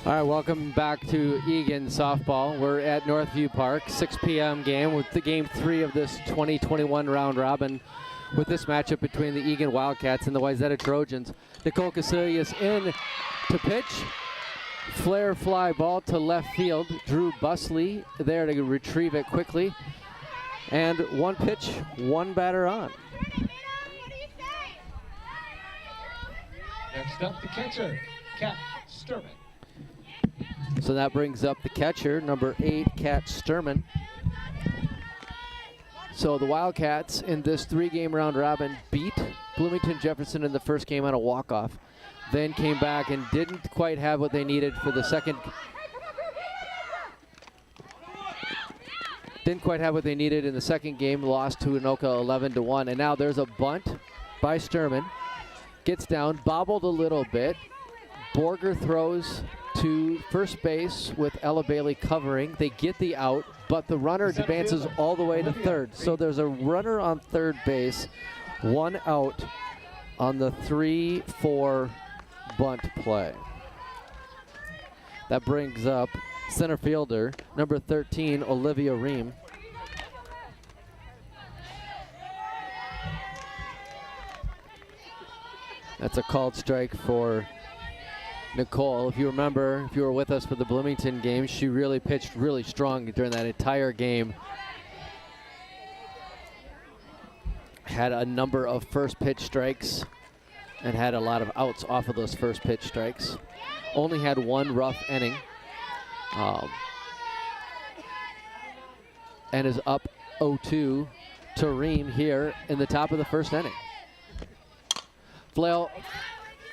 All right, welcome back to Eagan softball. We're at Northview Park, 6 p.m. game with the game 3 of this 2021 round robin with this matchup between the Eagan Wildcats and the Wayzata Trojans. Nicole Casillas in to pitch. Flare fly ball to left field. Drew Busley there to retrieve it quickly. And one pitch, one batter on. Next up, the catcher, Kat Sturman. So that brings up the catcher, number 8, Kat Sturman. So the Wildcats in this 3-game round robin beat Bloomington Jefferson in the first game on a walk-off. Then came back and didn't quite have what they needed for the second. Didn't quite have what they needed in the second game, lost to Anoka 11-1. And now there's a bunt by Sturman. Gets down, bobbled a little bit. Borger throws to first base with Ella Bailey covering. They get the out, but the runner advances all the way to third. So there's a runner on third base, one out on the 3-4 bunt play. That brings up center fielder, number 13, Olivia Ream. That's a called strike for Nicole. If you remember, if you were with us for the Bloomington game, she really pitched really strong during that entire game. Had a number of first pitch strikes and had a lot of outs off of those first pitch strikes. Only had one rough inning. And is up 0-2 to Ream here in the top of the first inning. Flail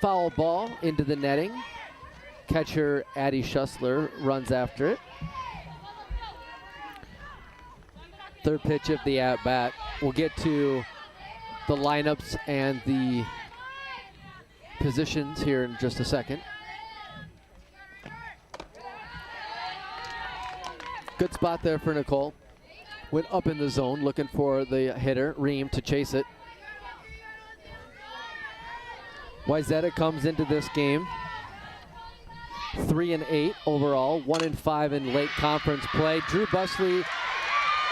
foul ball into the netting. Catcher Addie Schussler runs after it. Third pitch of the at-bat. We'll get to the lineups and the positions here in just a second. Good spot there for Nicole. Went up in the zone looking for the hitter, Ream, to chase it. Wayzata comes into this game 3-8 overall, 1-5 in late conference play. Drew Busley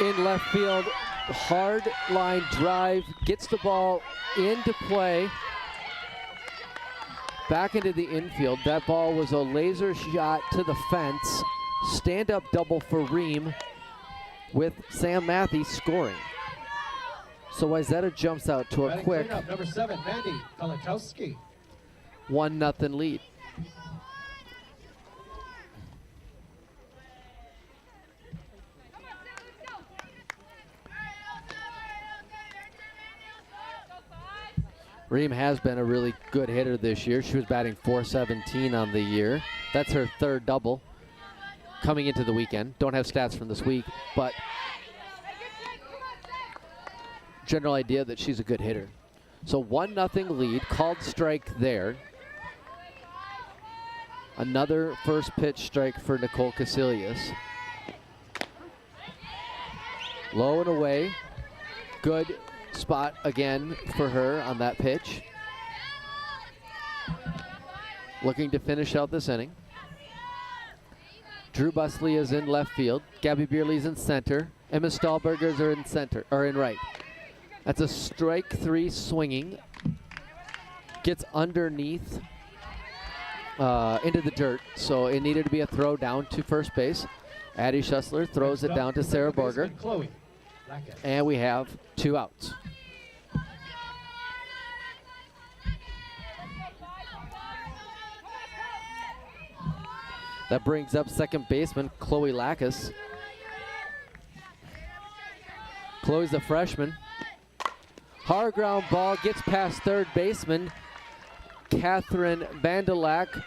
in left field, hard line drive, gets the ball into play, back into the infield. That ball was a laser shot to the fence. Stand-up double for Ream with Sam Matthews scoring. So Wayzata jumps out to a quick number 7, Mandy Kalikowski. 1-0 lead. Ream has been a really good hitter this year. She was batting .417 on the year. That's her third double coming into the weekend. Don't have stats from this week, but general idea that she's a good hitter. So 1-0 lead, called strike there. Another first pitch strike for Nicole Casillas. Low and away. Good spot again for her on that pitch. Looking to finish out this inning. Drew Busley is in left field. Gabby Beerley's in center. Emma Stahlbergers are in center, or in right. That's a strike 3 swinging. Gets underneath into the dirt, so it needed to be a throw down to first base. Addie Schussler throws it down to Sarah Borger. And we have 2 outs. That brings up second baseman Chloe Lackas. Chloe's a freshman. Hard ground ball gets past third baseman Catherine Bandalak.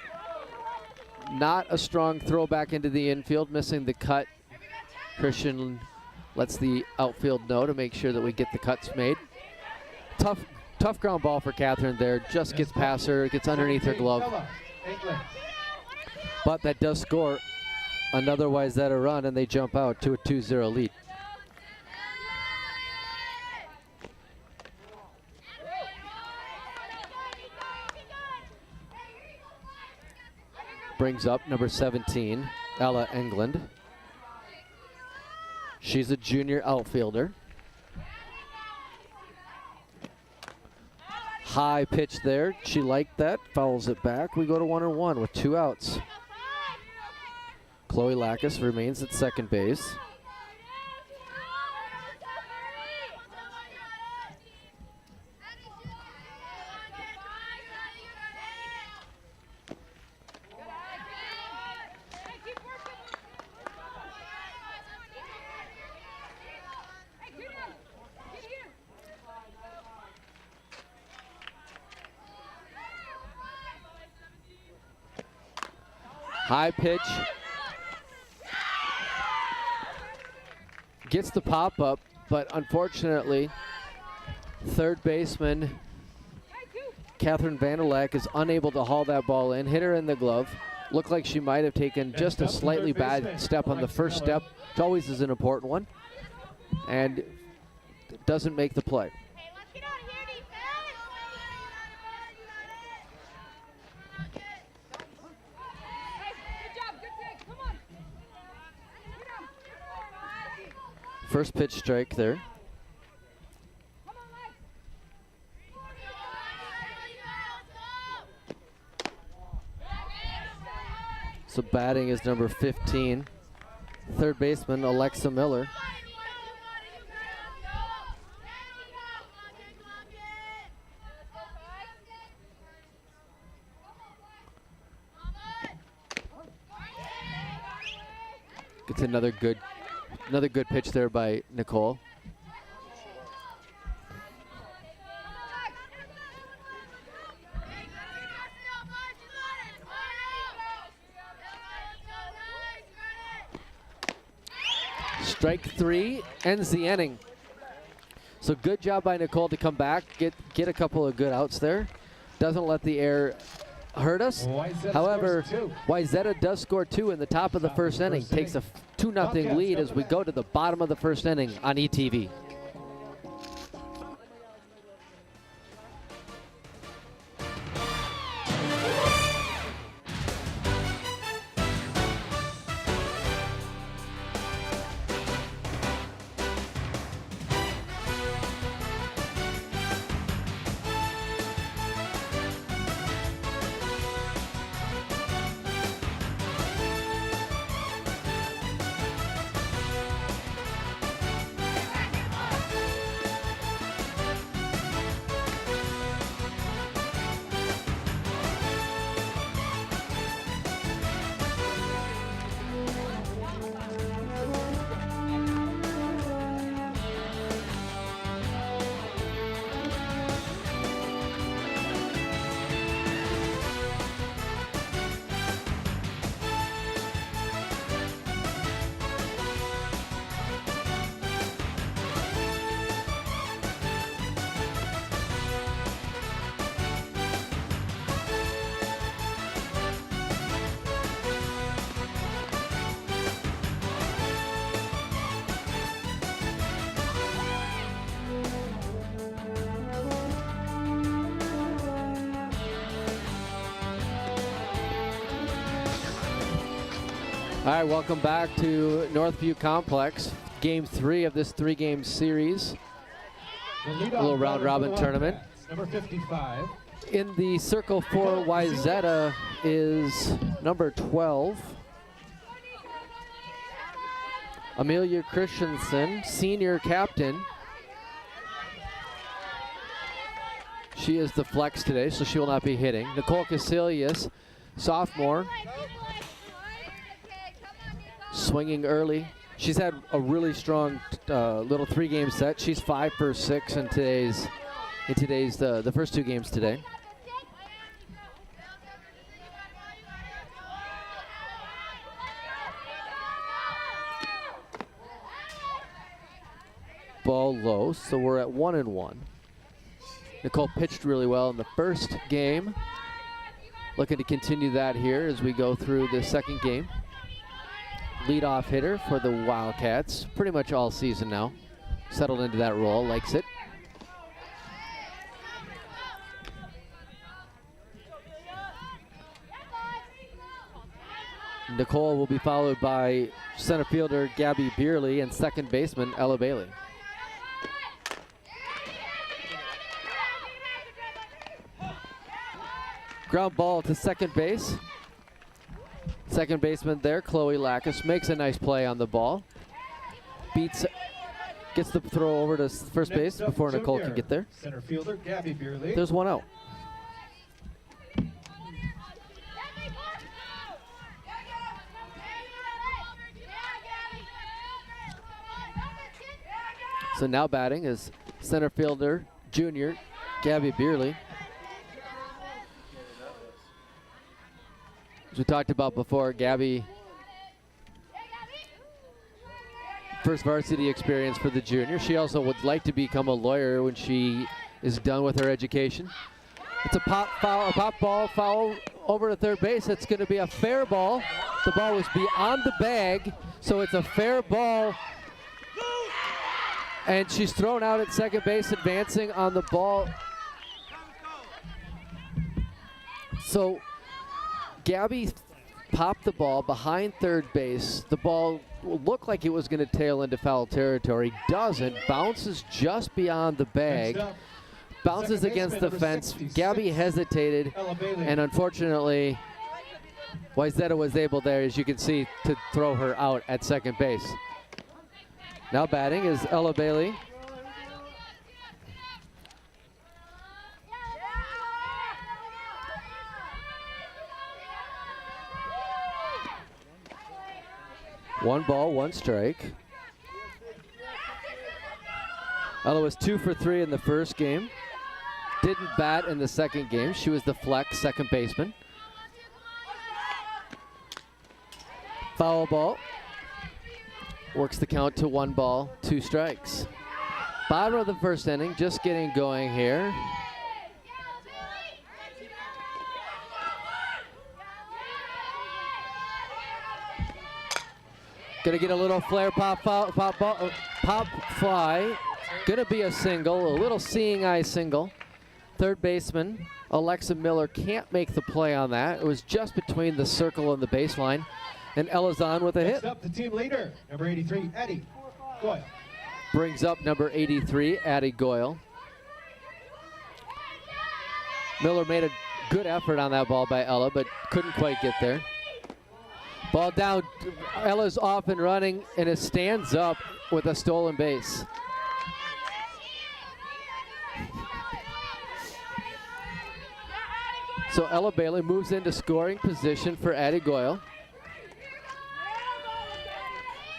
Not a strong throw back into the infield, missing the cut. Christian lets the outfield know to make sure that we get the cuts made. Tough ground ball for Catherine there. Just gets past her, gets underneath her glove. But that does score another Wayzata run, and they jump out to a 2-0 lead. brings up number 17, Ella England. She's a junior outfielder. High pitch there. She liked that. Fouls it back. We go to 1-1 with 2 outs. Chloe Lackus remains at second base. High pitch. Gets the pop up, but unfortunately, third baseman Catherine Vanderlack is unable to haul that ball in. Hit her in the glove. Looked like she might have taken just a slightly bad step on the first step, which always is an important one, and doesn't make the play. First pitch strike there. So batting is number 15, third baseman Alexa Miller. Gets another good pitch there by Nicole. Strike 3 ends the inning. So good job by Nicole to come back, get a couple of good outs there. Doesn't let the air hurt us. However, Wayzata does score 2 in the top of the first inning. Takes a 2-0 lead as we go to the bottom of the first inning on ETV. All right, welcome back to Northview Complex. Game 3 of this 3-game series. A little round-robin tournament. Number 55. In the circle for Wayzata is number 12, Amelia Christensen, senior captain. She is the flex today, so she will not be hitting. Nicole Casilius, sophomore, swinging early. She's had a really strong little 3-game set. She's 5 for 6 in the first 2 games today. Ball low, so we're at 1-1. Nicole pitched really well in the first game. Looking to continue that here as we go through the second game. Leadoff hitter for the Wildcats, pretty much all season now. Settled into that role, likes it. Nicole will be followed by center fielder Gabby Beerley and second baseman Ella Bailey. Ground ball to second base. Second baseman there, Chloe Lackus, makes a nice play on the ball. Gets the throw over to first base before Nicole can get there. Center fielder Gabby Beerley. There's one out. So now batting is center fielder, junior, Gabby Beerley. As we talked about before, Gabby, first varsity experience for the junior. She also would like to become a lawyer when she is done with her education. It's a pop ball foul over to third base. It's going to be a fair ball. The ball was beyond the bag, so it's a fair ball. And she's thrown out at second base, advancing on the ball. So Gabby popped the ball behind third base. The ball looked like it was going to tail into foul territory. Doesn't. Bounces just beyond the bag. Bounces against the fence. Gabby hesitated, and unfortunately, Wayzata was able there, as you can see, to throw her out at second base. Now batting is Ella Bailey. One ball, one strike. Ella was 2 for 3 in the first game. Didn't bat in the second game. She was the flex second baseman. Foul ball. Works the count to 1 ball, 2 strikes. Bottom of the first inning, just getting going here. Gonna get a little flare pop fly. Gonna be a single, a little seeing eye single. Third baseman Alexa Miller can't make the play on that. It was just between the circle and the baseline. And Ella's on with a hit. Next up, the team leader, number 83, Addie Goyle. Brings up number 83, Addie Goyle. Miller made a good effort on that ball by Ella, but couldn't quite get there. Ball down. Ella's off and running, and it stands up with a stolen base. So Ella Bailey moves into scoring position for Addie Goyle.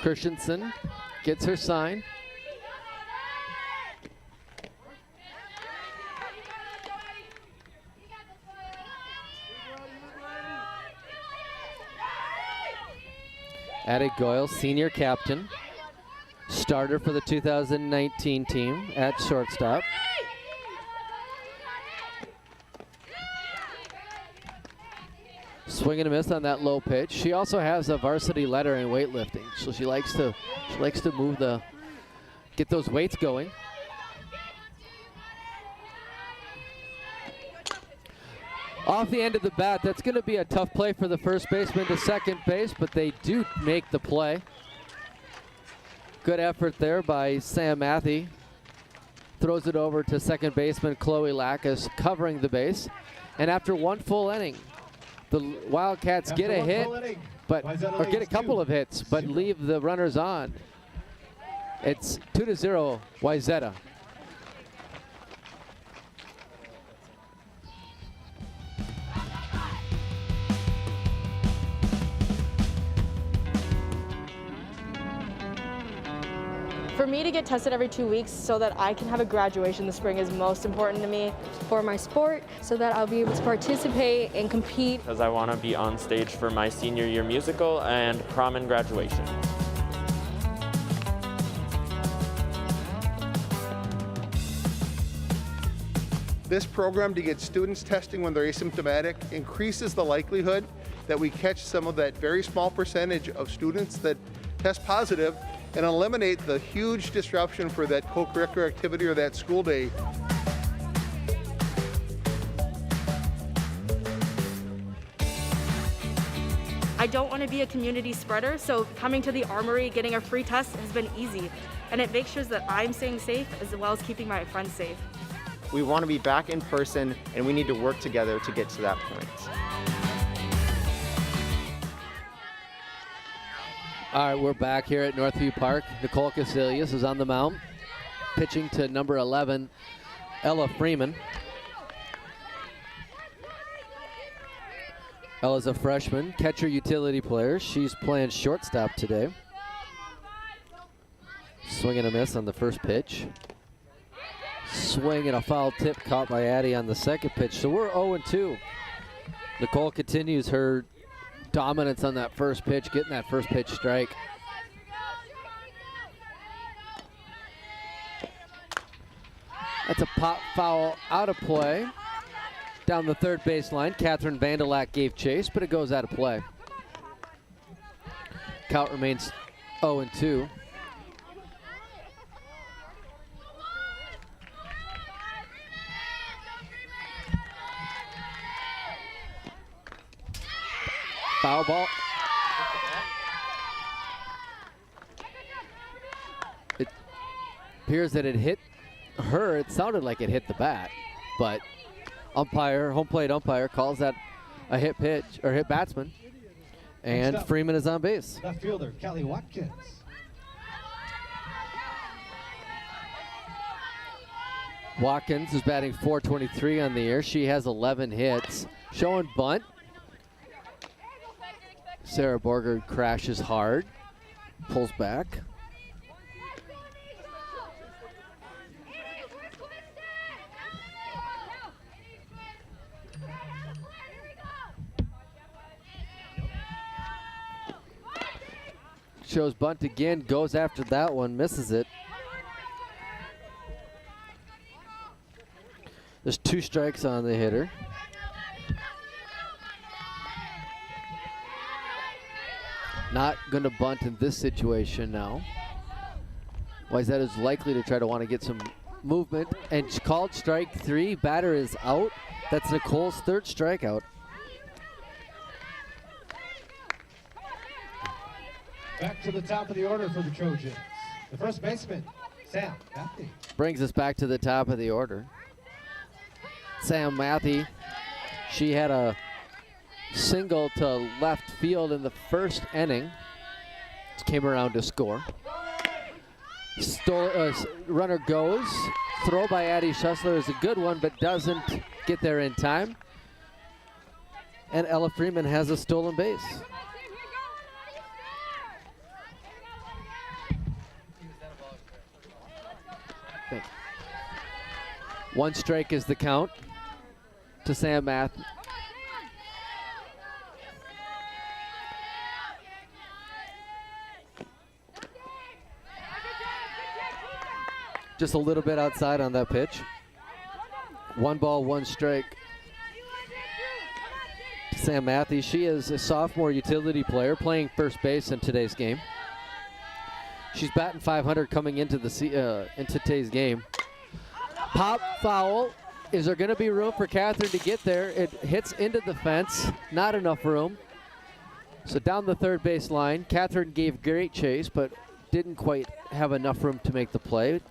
Christensen gets her sign. Addie Goyle, senior captain, starter for the 2019 team at shortstop. Swing and a miss on that low pitch. She also has a varsity letter in weightlifting, so she likes to move get those weights going. Off the end of the bat, that's going to be a tough play for the first baseman to second base, but they do make the play. Good effort there by Sam Matthey. Throws it over to second baseman Chloe Lackus, covering the base. And after 1 full inning, the Wildcats get a hit, or get a couple of hits, but leave the runners on. It's 2-0 Wayzata. For me to get tested every 2 weeks so that I can have a graduation this spring is most important to me. For my sport, so that I'll be able to participate and compete. Because I want to be on stage for my senior year musical and prom and graduation. This program to get students testing when they're asymptomatic increases the likelihood that we catch some of that very small percentage of students that test positive and eliminate the huge disruption for that co-curricular activity or that school day. I I don't want to be a community spreader, so coming to the Armory, getting a free test has been easy. And it makes sure that I'm staying safe as well as keeping my friends safe. We want to be back in person, and we need to work together to get to that point. All right, we're back here at Northview Park. Nicole Casilius is on the mound, pitching to number 11, Ella Freeman. Ella's a freshman, catcher utility player. She's playing shortstop today. Swing and a miss on the first pitch. Swing and a foul tip caught by Addie on the second pitch. So we're 0-2. Nicole continues her dominance on that first pitch, getting that first pitch strike. That's a pop foul out of play. Down the third baseline, Catherine Vandalak gave chase, but it goes out of play. Count remains 0-2. Foul ball. It appears that it hit her. It sounded like it hit the bat, but umpire, home plate umpire, calls that a hit pitch or hit batsman, and Freeman is on base. Left fielder Kelly Watkins. Watkins is batting .423 on the year. She has 11 hits. Showing bunt. Sarah Borger crashes hard, pulls back. Shows bunt again, goes after that one, misses it. There's 2 strikes on the hitter. Not going to bunt in this situation now. Wayzata is likely to try to want to get some movement, and she called strike 3. Batter is out. That's Nicole's 3rd strikeout. Back to the top of the order for the Trojans. The first baseman, Sam Matthew. Brings us back to the top of the order. Sam Matthew, she had a single to left field in the first inning. Came around to score. Runner goes. Throw by Addie Schussler is a good one, but doesn't get there in time. And Ella Freeman has a stolen base. Thank you. 1 strike is the count to Sam Matthew. Just a little bit outside on that pitch. 1 ball, 1 strike. Sam Matthews, she is a sophomore utility player playing first base in today's game. She's batting .500 coming into today's game. Pop foul. Is there going to be room for Catherine to get there? It hits into the fence. Not enough room. So down the third base line. Catherine gave great chase, but didn't quite have enough room to make the play.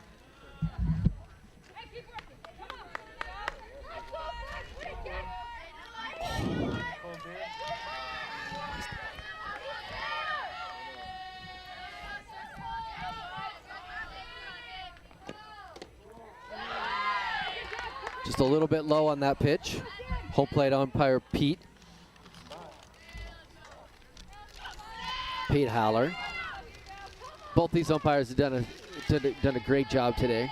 Just a little bit low on that pitch. Home plate umpire Pete Haller. Both these umpires have done a great job today.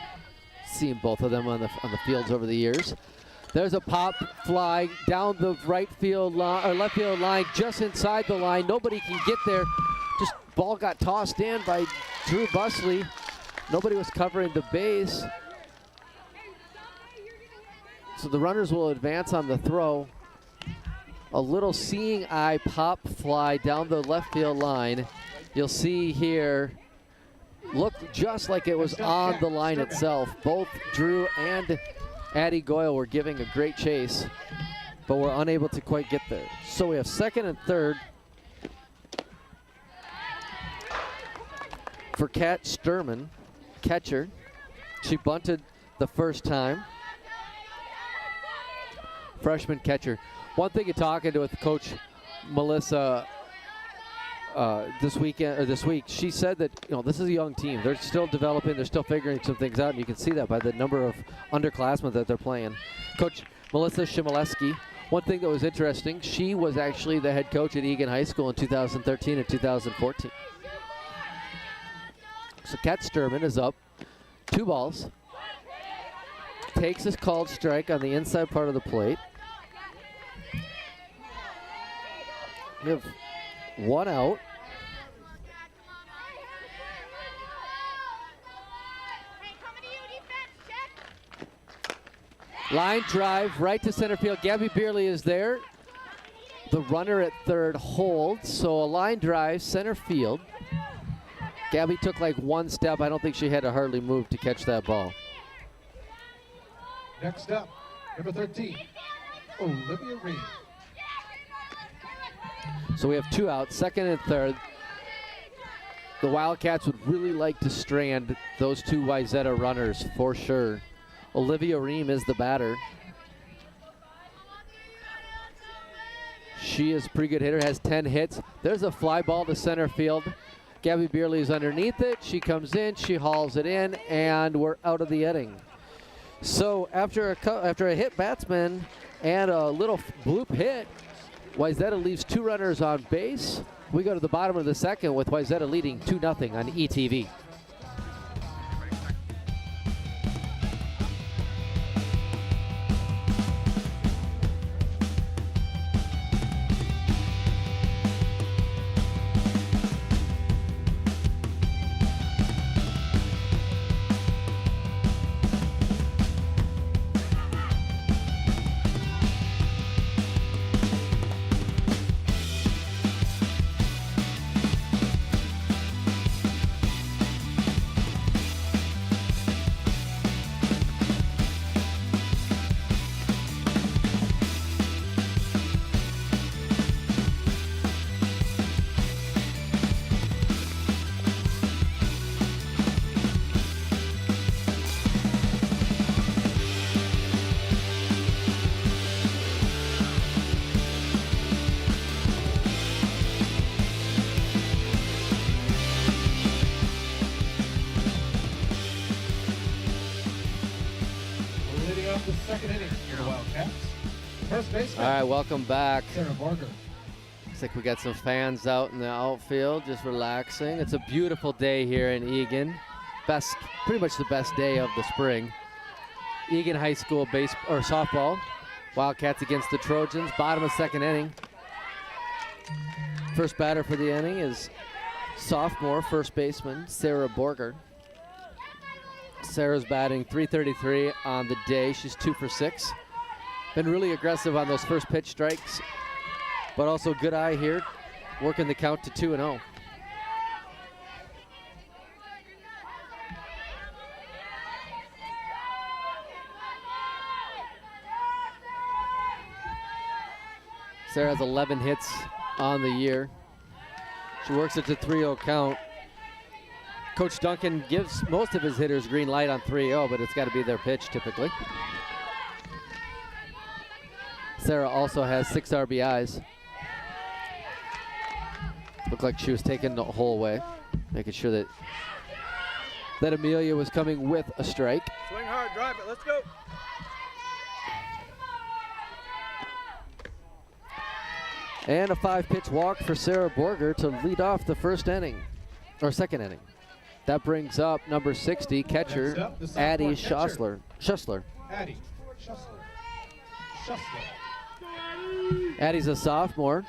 Seeing both of them on the fields over the years. There's a pop fly down the right field line or left field line, just inside the line. Nobody can get there. Just ball got tossed in by Drew Busley. Nobody was covering the base. So the runners will advance on the throw. A little seeing eye pop fly down the left field line. You'll see here, looked just like it was on the line itself. Both Drew and Addie Goyle were giving a great chase, but were unable to quite get there. So we have second and third for Kat Sturman, catcher. She bunted the first time. Freshman catcher. One thing you're talking to with Coach Melissa this week, she said that this is a young team. They're still developing. They're still figuring some things out, and you can see that by the number of underclassmen that they're playing. Coach Melissa Shimoleski. One thing that was interesting, she was actually the head coach at Eagan High School in 2013 and 2014. So Kat Sturman is up 2 balls. Takes his called strike on the inside part of the plate. We have 1 out. Line drive right to center field. Gabby Beerley is there. The runner at third holds, so a line drive center field. Gabby took like 1 step. I don't think she had to hardly move to catch that ball. Next up, number 13, Olivia Reed. So we have 2 outs, second and third. The Wildcats would really like to strand those 2 Wayzata runners for sure. Olivia Ream is the batter. She is a pretty good hitter, has 10 hits. There's a fly ball to center field. Gabby Beerley is underneath it. She comes in, she hauls it in, and we're out of the inning. So after a hit batsman and a little bloop hit, Wayzata leaves 2 runners on base. We go to the bottom of the second with Wayzata leading 2-0 on ETV. The second inning for the Wildcats. First baseman. All right, welcome back. Sarah Borger. Looks like we got some fans out in the outfield just relaxing. It's a beautiful day here in Eagan. Pretty much the best day of the spring. Eagan High School softball. Wildcats against the Trojans, bottom of second inning. First batter for the inning is sophomore first baseman Sarah Borger. Sarah's batting .333 on the day. She's 2 for 6. Been really aggressive on those first pitch strikes, but also good eye here, working the count to 2-0. Sarah has 11 hits on the year. She works it to 3-0 count. Coach Duncan gives most of his hitters green light on 3-0, but it's got to be their pitch typically. Sarah also has 6 RBIs. Looked like she was taking the whole way, making sure that Amelia was coming with a strike. Swing hard, drive it, let's go. And a 5-pitch walk for Sarah Borger to lead off the second inning. That brings up number 60, catcher, Addie Schussler. Addie Schussler. Addie's a sophomore.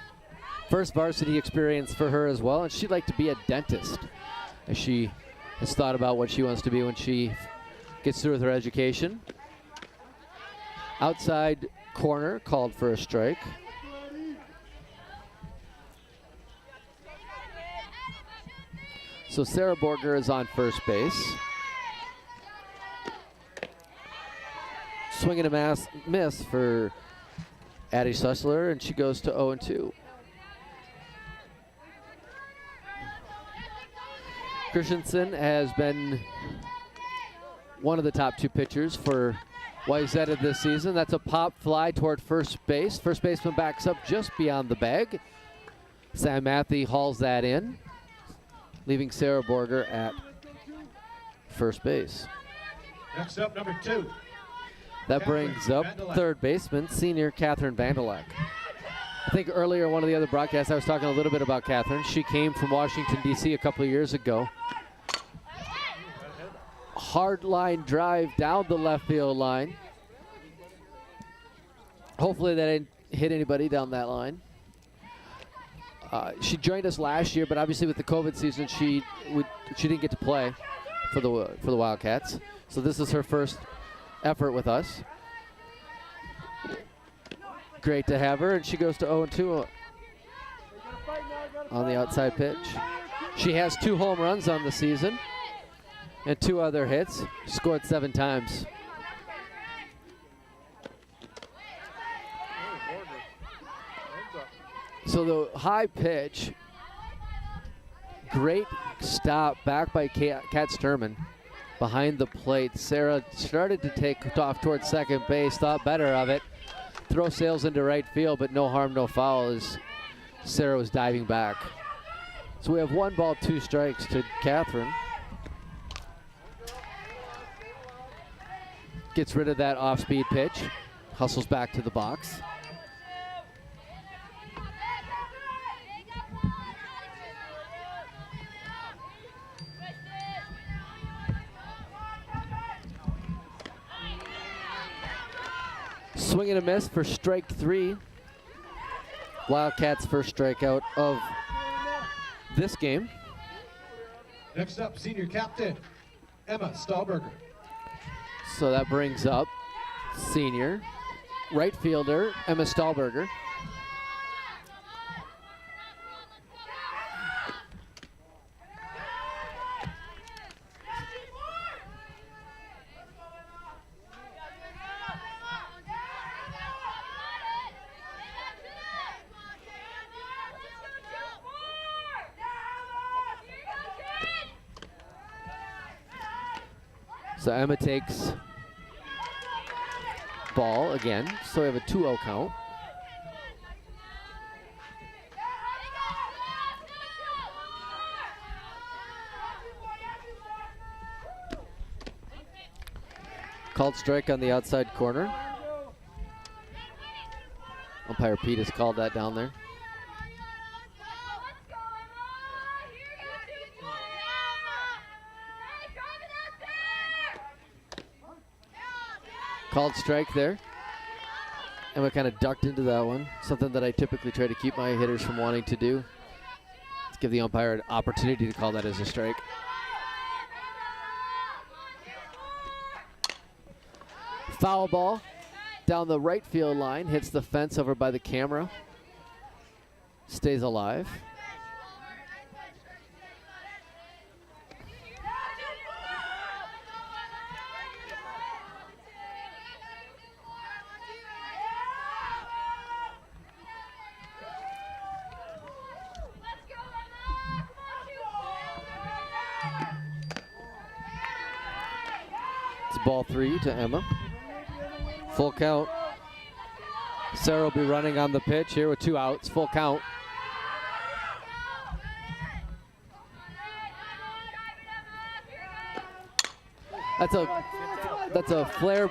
First varsity experience for her as well, and she'd like to be a dentist, as she has thought about what she wants to be when she gets through with her education. Outside corner called for a strike. So Sarah Borger is on first base. Swing and a miss for Addie Sussler, and she goes to 0-2. Christensen has been one of the top 2 pitchers for Wayzata this season. That's a pop fly toward first base. First baseman backs up just beyond the bag. Sam Matthew hauls that in, leaving Sarah Borger at first base. Next up, number 2. That Catherine brings up Vandelak. third baseman, senior Catherine Vandelak. I think earlier one of the other broadcasts I was talking a little bit about Catherine. She came from Washington, D.C. a couple of years ago. Hard line drive down the left field line. Hopefully that didn't hit anybody down that line. She joined us last year, but obviously with the COVID season, she didn't get to play for the Wildcats. So this is her first effort with us. Great to have her, and she goes to 0-2 on the outside pitch. She has 2 home runs on the season and 2 other hits. Scored 7 times. So the high pitch, great stop back by Kat Sturman behind the plate. Sarah started to take off towards second base, thought better of it. Throw sails into right field, but no harm, no foul as Sarah was diving back. So we have 1 ball, 2 strikes to Catherine. Gets rid of that off-speed pitch, hustles back to the box. Swing and a miss for strike 3. Wildcats' first strikeout of this game. Next up, senior captain, Emma Stahlberger. So that brings up senior right fielder Emma Stahlberger. So Emma takes ball again. So we have a 2-0 count. Called strike on the outside corner. Umpire Pete has called that down there. Called strike there. Emma kind of ducked into that one. Something that I typically try to keep my hitters from wanting to do. Let's give the umpire an opportunity to call that as a strike. Foul ball down the right field line. Hits the fence over by the camera. Stays alive. Ball 3 to Emma. Full count. Sarah will be running on the pitch here with 2 outs. Full count. That's a flare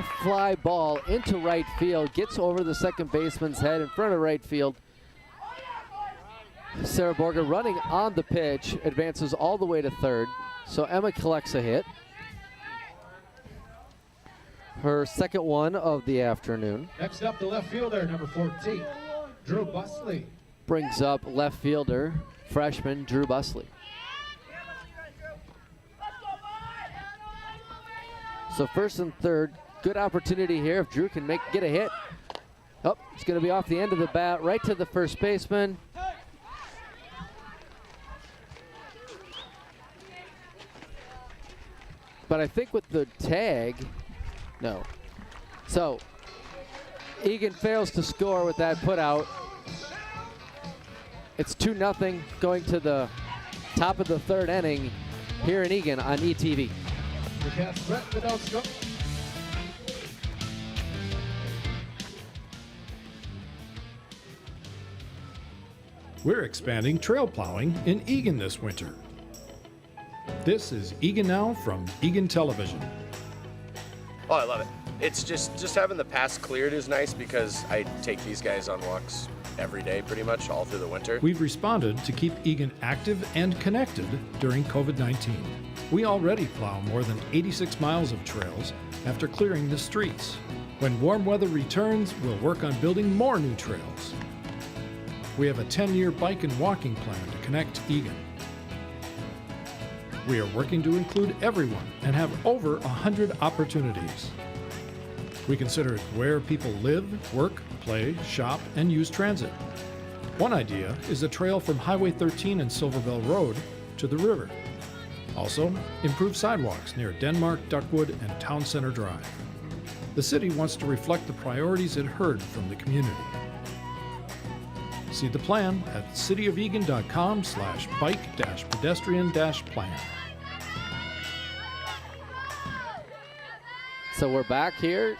fly ball into right field. Gets over the second baseman's head in front of right field. Sarah Borger running on the pitch, advances all the way to third. So Emma collects a hit. Her second one of the afternoon. Next up, the left fielder, number 14, Drew Busley. Brings up left fielder, freshman Drew Busley. So first and third, good opportunity here if Drew can get a hit. Oh, it's going to be off the end of the bat, right to the first baseman. But I think with the tag, no. So Eagan fails to score with that put out. It's 2-0 going to the Top of the third inning here in Eagan on ETV. The cast Brett Vidalsko. We're expanding trail plowing in Eagan this winter. This is Eagan Now from Eagan Television. Oh, I love it. It's just having the paths cleared is nice because I take these guys on walks every day pretty much all through the winter. We've responded to keep Eagan active and connected during COVID-19. We already plow more than 86 miles of trails after clearing the streets. When warm weather returns, we'll work on building more new trails. We have a 10-year bike and walking plan to connect Eagan. We are working to include everyone and have over 100 opportunities. We consider it where people live, work, play, shop, and use transit. One idea is a trail from Highway 13 and Silverbell Road to the river. Also, improve sidewalks near Denmark, Duckwood, and Town Center Drive. The city wants to reflect the priorities it heard from the community. See the plan at cityoфegan.com/bike-pedestrian-plan. So we're back here.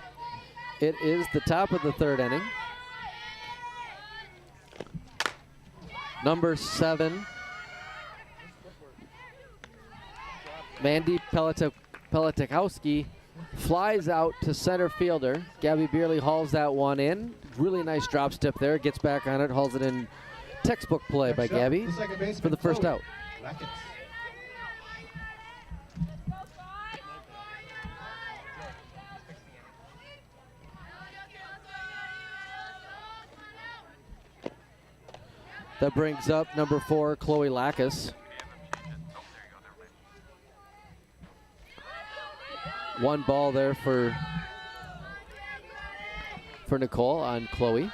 It is the top of the third inning. Number 7, Mandy Pelitikowski flies out to center fielder. Gabby Beerley hauls that one in. Really nice drop step there. Gets back on it, hauls it in. Textbook play by Gabby for the first out. That brings up number 4, Chloe Lackus. One ball there for Nicole on Chloe.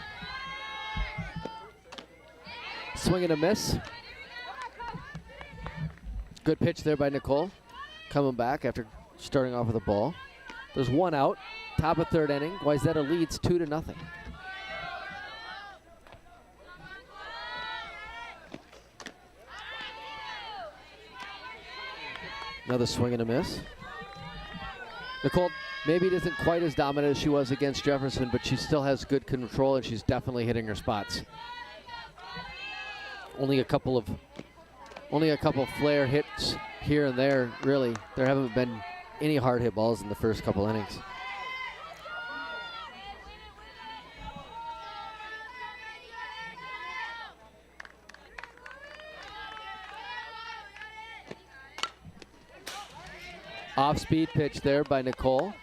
Swing and a miss. Good pitch there by Nicole. Coming back after starting off with a ball. There's one out. Top of third inning. Wayzata leads 2-0. Another swing and a miss. Nicole maybe isn't quite as dominant as she was against Jefferson, but she still has good control and she's definitely hitting her spots. Only a couple flare hits here and there, really. There haven't been any hard hit balls in the first couple innings. Off-speed pitch there by Nicole.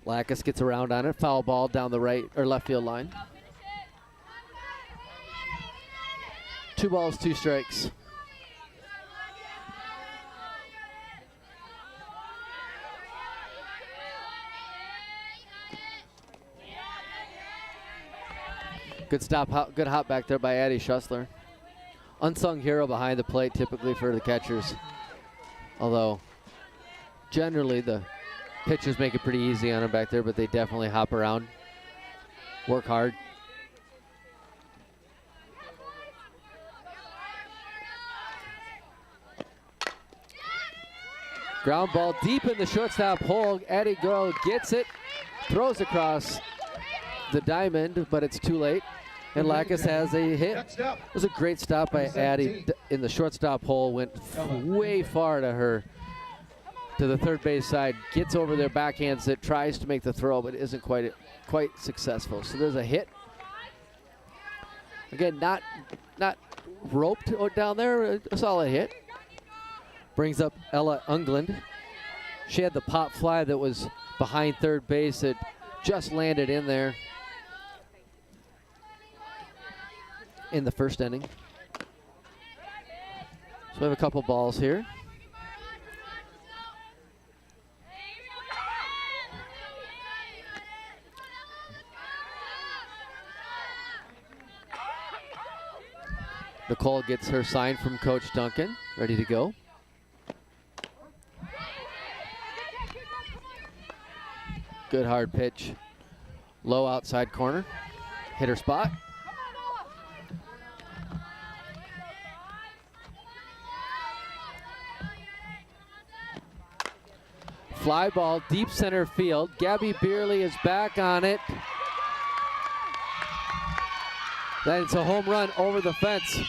Lackus gets around on it. Foul ball down the right or left field line. 2 balls, 2 strikes. Good stop, good hop back there by Addie Schussler. Unsung hero behind the plate typically for the catchers. Although generally the pitchers make it pretty easy on them back there, but they definitely hop around, work hard. Ground ball deep in the shortstop hole. Addie Girl gets it, throws across the diamond, but it's too late. And Lackus has a hit. It was a great stop by Addie in the shortstop hole. Went way far to the third base side. Gets over there, backhands it, tries to make the throw, but isn't quite successful. So there's a hit. Again, not roped down there. A solid hit. Brings up Ella Ungland. She had the pop fly that was behind third base. It just landed in there in the first inning. So we have a couple balls here. Nicole gets her sign from Coach Duncan, ready to go. Good hard pitch. Low outside corner. Hit her spot. Fly ball, deep center field. Gabby Beerley is back on it. That's a home run over the fence.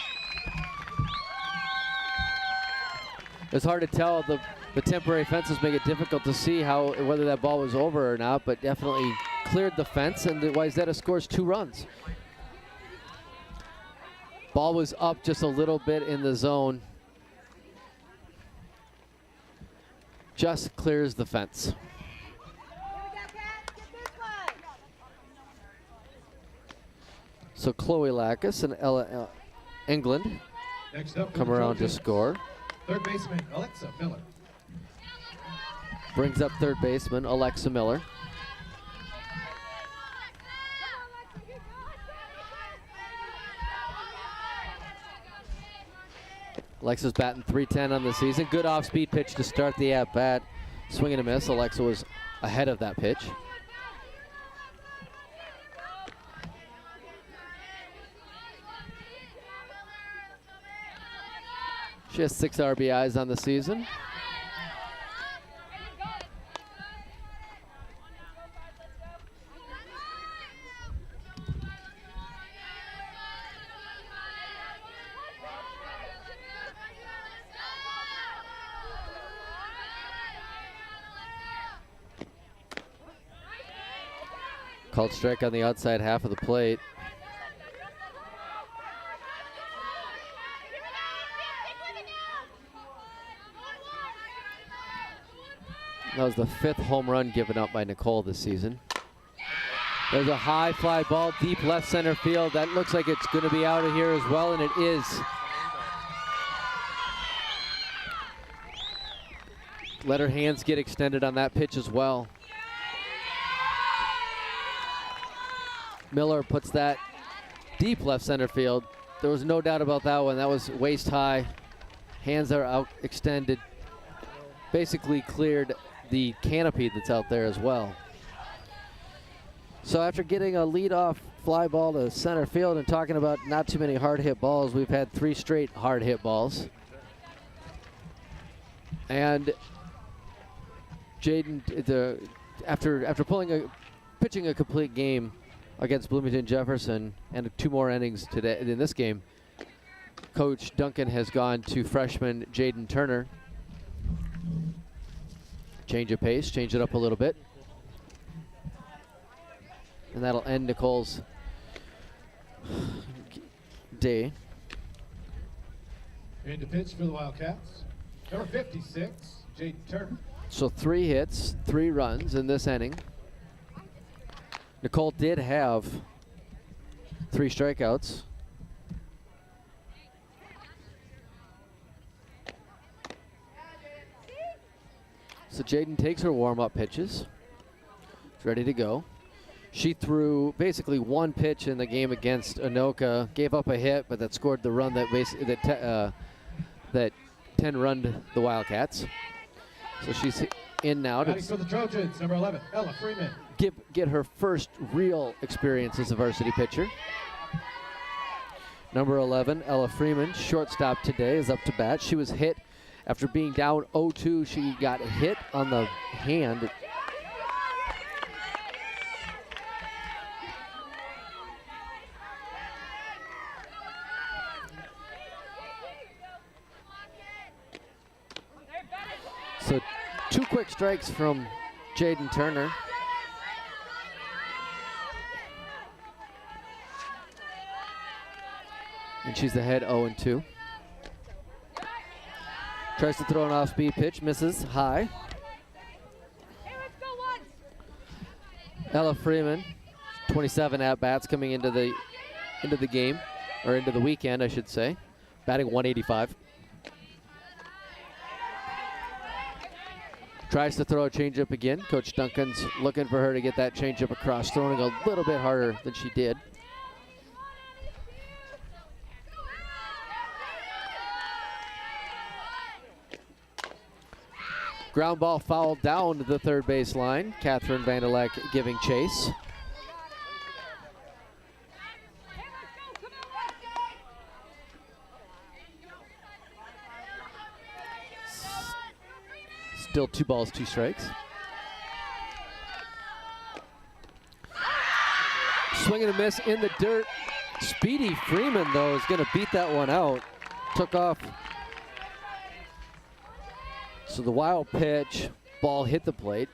It's hard to tell. The temporary fences make it difficult to see whether that ball was over or not, but definitely cleared the fence, and the Wayzata scores 2 runs. Ball was up just a little bit in the zone. Just clears the fence. So Chloe Lackus and Ella England Next up for come the around to Trojans, score. third baseman Alexa Miller. Brings up third baseman Alexa Miller. Alexa's batting .310 on the season. Good off-speed pitch to start the at-bat. Swing and a miss. Alexa was ahead of that pitch. She has 6 RBIs on the season. Called strike on the outside half of the plate. That was the 5th home run given up by Nicole this season. There's a high fly ball, deep left center field. That looks like it's going to be out of here as well, and it is. Let her hands get extended on that pitch as well. Miller puts that deep left center field. There was no doubt about that one. That was waist high. Hands are out extended. Basically cleared the canopy that's out there as well. So after getting a leadoff fly ball to center field and talking about not too many hard hit balls, we've had 3 straight hard hit balls. And Jaden, after pitching a complete game against Bloomington Jefferson and 2 more innings today in this game, Coach Duncan has gone to freshman Jaden Turner. Change of pace, change it up a little bit. And that'll end Nicole's day. And to pitch for the Wildcats, number 56, Jaden Turner. So 3 hits, 3 runs in this inning. Nicole did have 3 strikeouts. So Jaden takes her warm-up pitches. She's ready to go. She threw basically 1 pitch in the game against Anoka, gave up a hit, but that scored the run that 10-runned the Wildcats. So she's in now to For the Trojans, number 11, Ella Freeman. get her first real experience as a varsity pitcher. Number 11, Ella Freeman, shortstop today, is up to bat. She was hit after being down 0-2. She got hit on the hand. So 2 quick strikes from Jaden Turner. And she's ahead 0-2. Tries to throw an off-speed pitch, misses high. Ella Freeman, 27 at-bats coming into the game, or into the weekend, I should say. Batting .185. Tries to throw a changeup again. Coach Duncan's looking for her to get that changeup across, throwing a little bit harder than she did. Ground ball fouled down to the third base line. Catherine Vandelek giving chase. Still 2 balls, 2 strikes. Swing and a miss in the dirt. Speedy Freeman, though, is going to beat that one out. Took off. So the wild pitch, ball hit the plate.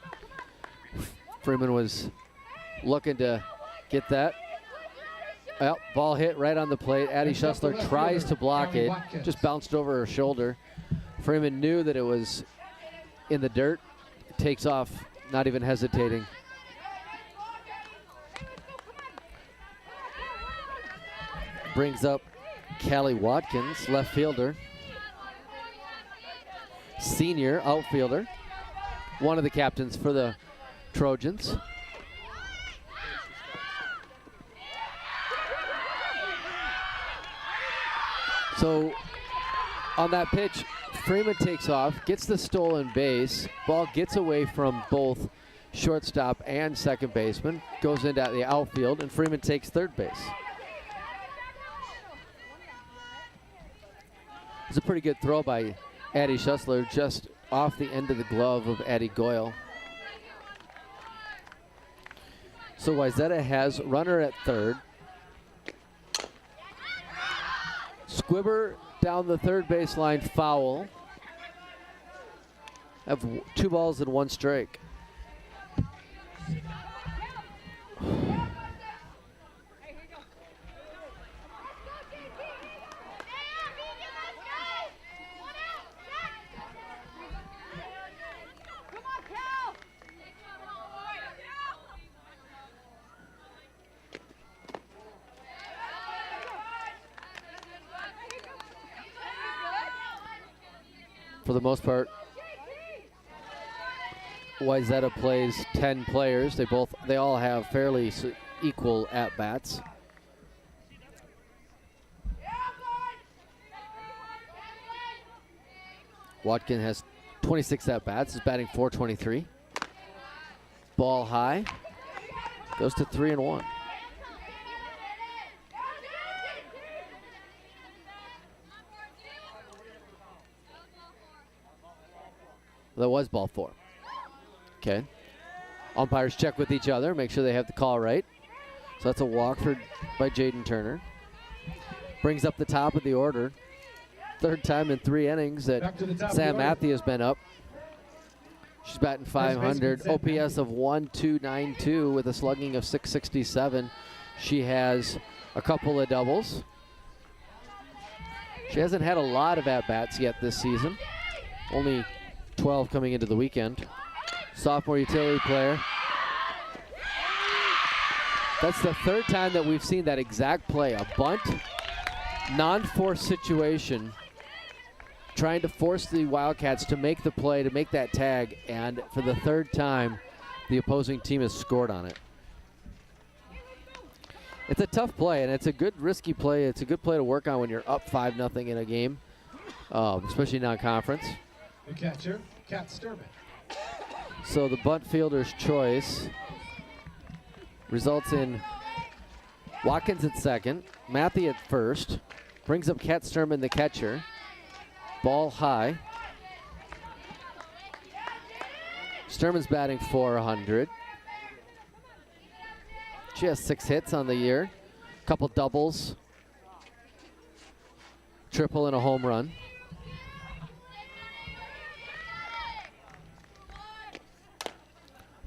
Freeman was looking to get that. Well, ball hit right on the plate. Addie Schussler tries to block it. Just bounced over her shoulder. Freeman knew that it was in the dirt. Takes off, not even hesitating. Brings up Callie Watkins, left fielder. Senior outfielder. One of the captains for the Trojans. So on that pitch, Freeman takes off, gets the stolen base. Ball gets away from both shortstop and second baseman. Goes into the outfield, and Freeman takes third base. It's a pretty good throw by Addie Schussler, just off the end of the glove of Addie Goyle. So Wayzata has runner at third. Squibber down the third baseline, foul. Have 2 balls and 1 strike. For the most part, Wayzata plays 10 players. They all have fairly equal at-bats. Watkins has 26 at-bats, is batting .423. Ball high, goes to 3-1. That was ball 4. Okay. Umpires check with each other, make sure they have the call right. So that's a walk by Jaden Turner. Brings up the top of the order. Third time in 3 innings that Sam Matthew has been up. She's batting .500, OPS of 1.292 with a slugging of .667. She has a couple of doubles. She hasn't had a lot of at-bats yet this season. Only 12 coming into the weekend. Sophomore utility player. That's the 3rd time that we've seen that exact play. A bunt, non-force situation, trying to force the Wildcats to make the play, to make that tag, and for the 3rd time, the opposing team has scored on it. It's a tough play, and it's a good risky play. It's a good play to work on when you're up 5-0 in a game, especially non-conference. The catcher, Kat Sturman. So the bunt fielder's choice results in Watkins at second, Matthew at first, brings up Kat Sturman, the catcher. Ball high. Sturman's batting .400. She has 6 hits on the year, a couple doubles, triple and a home run.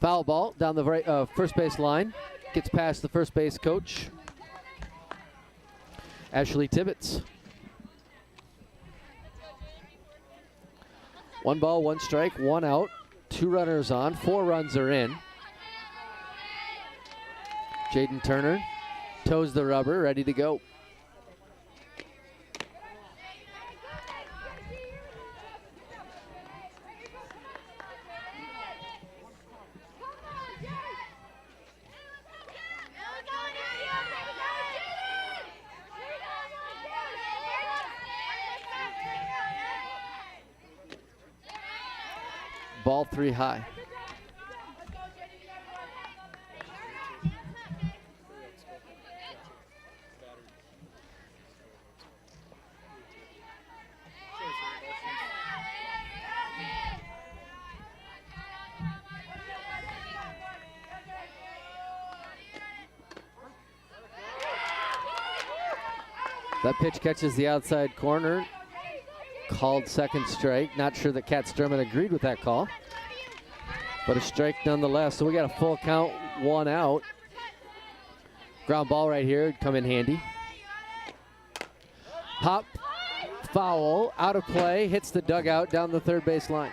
Foul ball down the right, first base line. Gets past the first base coach, Ashley Tibbetts. 1 ball, 1 strike, 1 out, 2 runners on, 4 runs are in. Jaden Turner toes the rubber, ready to go. Ball 3 high. That pitch catches the outside corner. Called second strike. Not sure that Kat Sturman agreed with that call, but a strike nonetheless. So we got a full count, 1 out. Ground ball right here would come in handy. Pop, foul, out of play, hits the dugout down the third base line.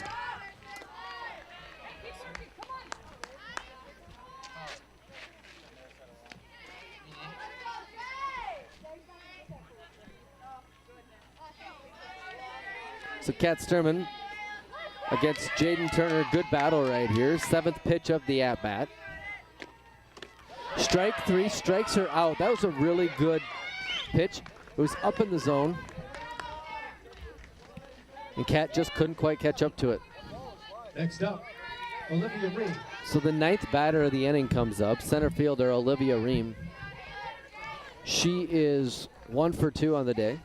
So Kat Sturman against Jaden Turner, good battle right here. 7th pitch of the at-bat. Strike 3, strikes her out. That was a really good pitch. It was up in the zone. And Kat just couldn't quite catch up to it. Next up, Olivia Reed. So the 9th batter of the inning comes up, center fielder Olivia Ream. She is 1 for 2 on the day.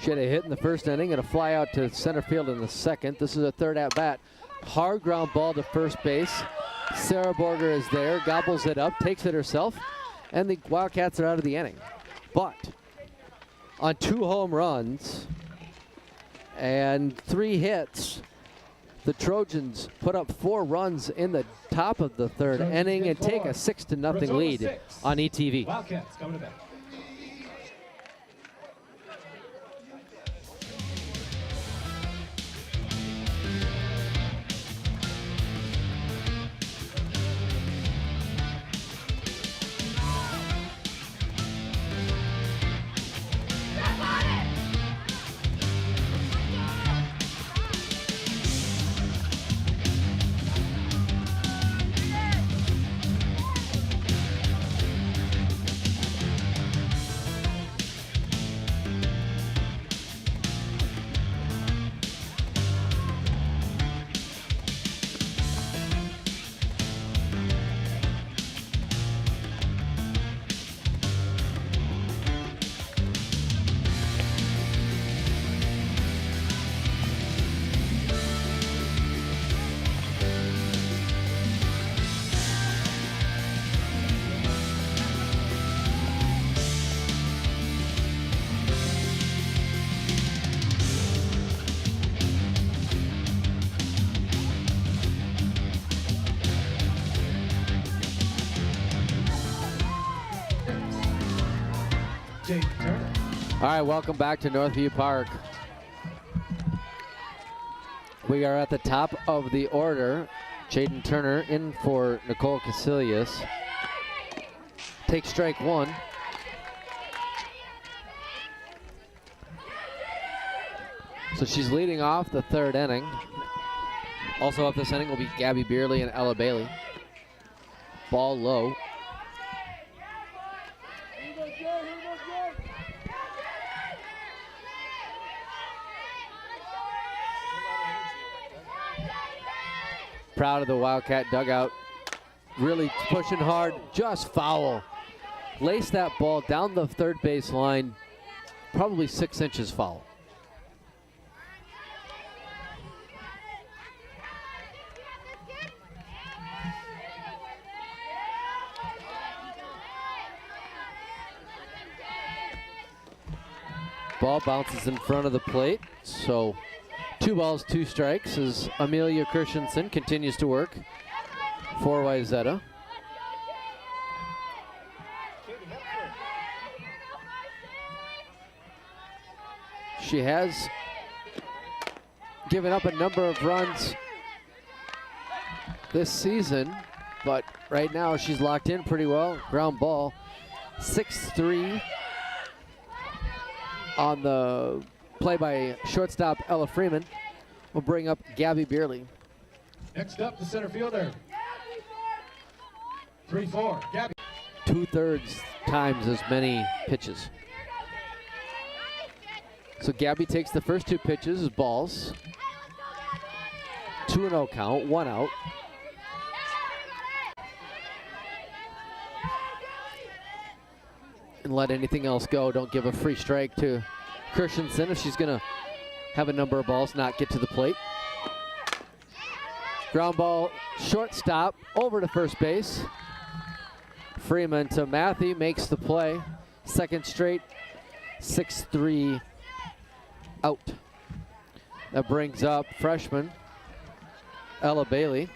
She had a hit in the first inning and a fly out to center field in the second. This is a third at bat. Hard ground ball to first base. Sarah Borger is there, gobbles it up, takes it herself, and the Wildcats are out of the inning. But on 2 home runs and 3 hits, the Trojans put up 4 runs in the top of the third inning and take a 6-0 lead on ETV. Wildcats coming to bat. All right, welcome back to Northview Park. We are at the top of the order. Jaden Turner in for Nicole Casilius. Takes strike 1. So she's leading off the third inning. Also up this inning will be Gabby Beerley and Ella Bailey. Ball low. Proud of the Wildcat dugout. Really pushing hard, just foul. Laced that ball down the third base line, probably 6 inches foul. Ball bounces in front of the plate, so 2 balls, 2 strikes as Amelia Christensen continues to work for Wayzata. She has given up a number of runs this season, but right now she's locked in pretty well. Ground ball, 6-3 on the play by shortstop Ella Freeman. Will bring up Gabby Beerley. Next up, the center fielder. 3-4, Gabby. 2/3 times as many pitches. So Gabby takes the first 2 pitches as balls. 2-0 count, 1 out. And let anything else go. Don't give a free strike to Christensen if she's gonna have a number of balls not get to the plate. Ground ball, shortstop, over to first base. Freeman to Matthew, makes the play. Second straight 6-3 out. That brings up freshman Ella Bailey.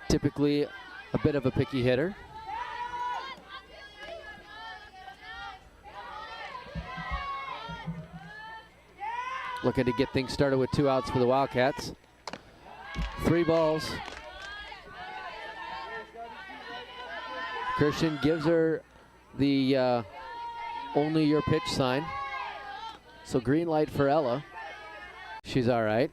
Typically a bit of a picky hitter. Looking to get things started with 2 outs for the Wildcats. 3 balls. Christian gives her the only your pitch sign. So green light for Ella. She's all right.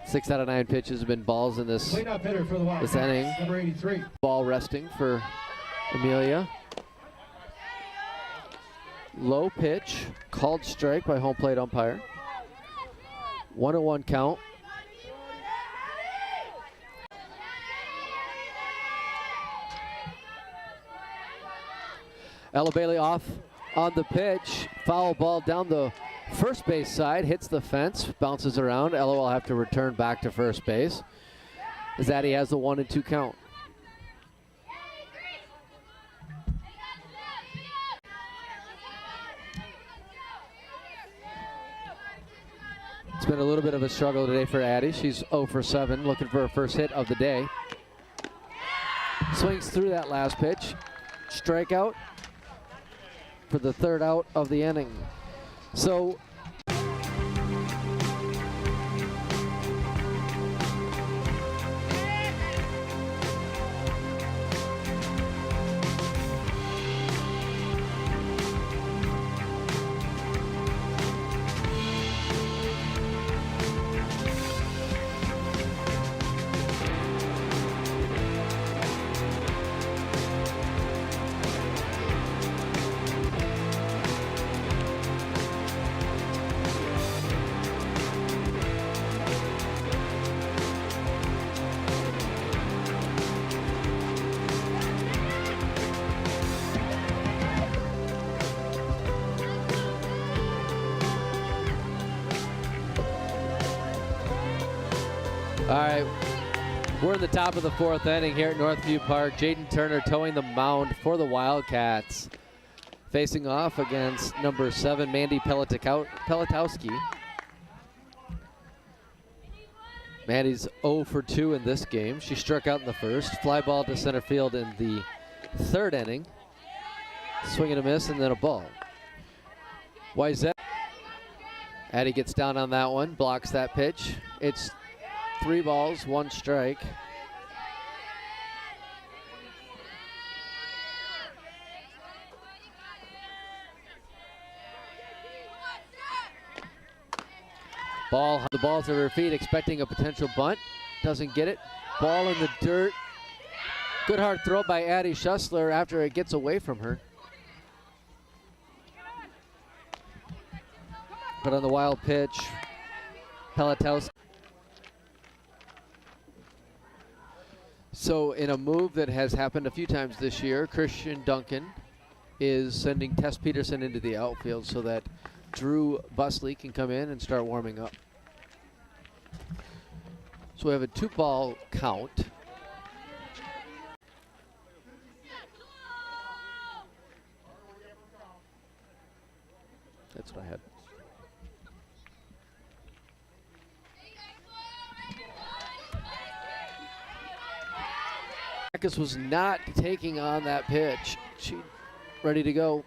6 out of 9 pitches have been balls in this inning. Number 83. Ball resting for Amelia. Low pitch, called strike by home plate umpire. 1-1 count. Ella Bailey off on the pitch. Foul ball down the first base side, hits the fence, bounces around. Ella will have to return back to first base. Zaddy has the 1-2 count. It's been a little bit of a struggle today for Addie. She's 0 for 7, looking for her first hit of the day. Swings through that last pitch. Strikeout for the 3rd out of the inning. So all right, we're in the top of the 4th inning here at Northview Park. Jaden Turner towing the mound for the Wildcats. Facing off against number 7, Mandy Pelatowski. Mandy's 0 for 2 in this game. She struck out in the first. Fly ball to center field in the 3rd inning. Swing and a miss, and then a ball. Wayzata. Addie gets down on that one, blocks that pitch. It's 3 balls, 1 strike. The ball's at her feet, expecting a potential bunt. Doesn't get it. Ball in the dirt. Good hard throw by Addie Schussler after it gets away from her. But on the wild pitch, Pelatowski. So in a move that has happened a few times this year, Christian Duncan is sending Tess Peterson into the outfield so that Drew Busley can come in and start warming up. So we have a 2-ball count. That's what I had. Marcus was not taking on that pitch. She ready to go.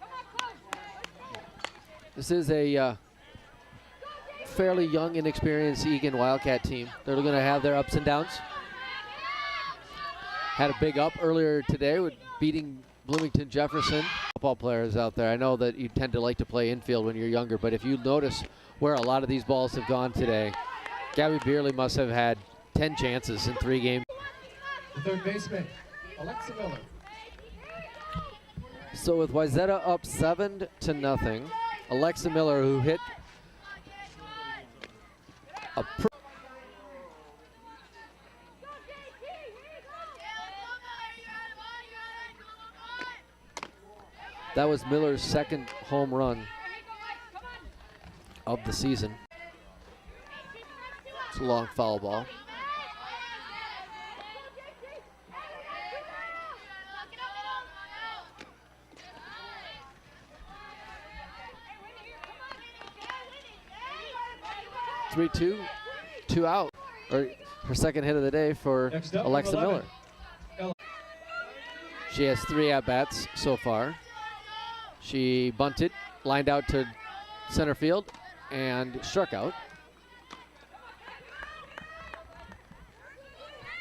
This is a fairly young, inexperienced Eagan Wildcat team. They're going to have their ups and downs. Had a big up earlier today with beating Bloomington Jefferson. Football players out there, I know that you tend to like to play infield when you're younger, but if you notice where a lot of these balls have gone today, Gabby Beerley must have had 10 chances in 3 games. The 3rd baseman, Alexa Miller. So with Wayzata up 7-0, Alexa Miller, who hit a that was Miller's 2nd home run of the season. It's a long foul ball. 3-2, 2 out. Or her second hit of the day for Next up, Alexa number Miller. 11. She has 3 at-bats so far. She bunted, lined out to center field, and struck out.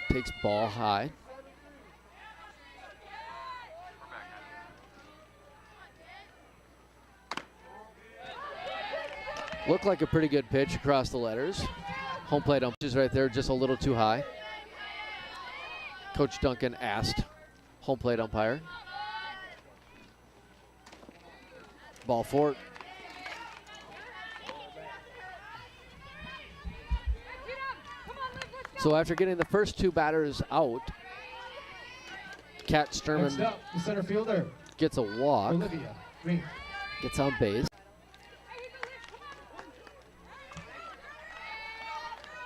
Takes ball high. Looked like a pretty good pitch across the letters. Home plate ump is right there, just a little too high. Coach Duncan asked home plate umpire. Ball 4. So after getting the first 2 batters out, Kat Next Sturman up, the center fielder, gets a walk, Olivia Green. gets on base.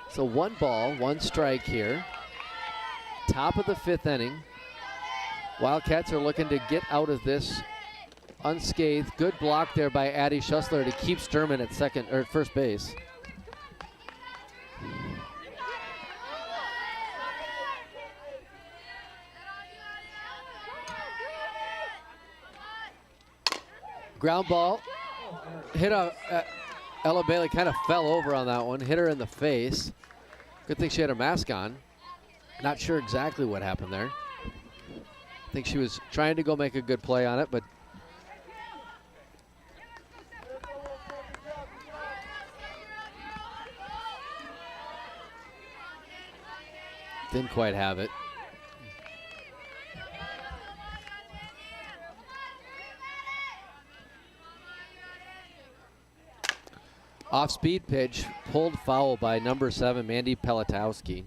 So 1 ball, 1 strike here. Top of the 5th inning. Wildcats are looking to get out of this unscathed. Good block there by Addie Schussler to keep Sturman at first base. Ground ball. Hit Ella Bailey kind of fell over on that one. Hit her in the face. Good thing she had her mask on. Not sure exactly what happened there. I think she was trying to go make a good play on it, but didn't quite have it. Off-speed pitch, pulled foul by number 7, Mandy Pelatowski.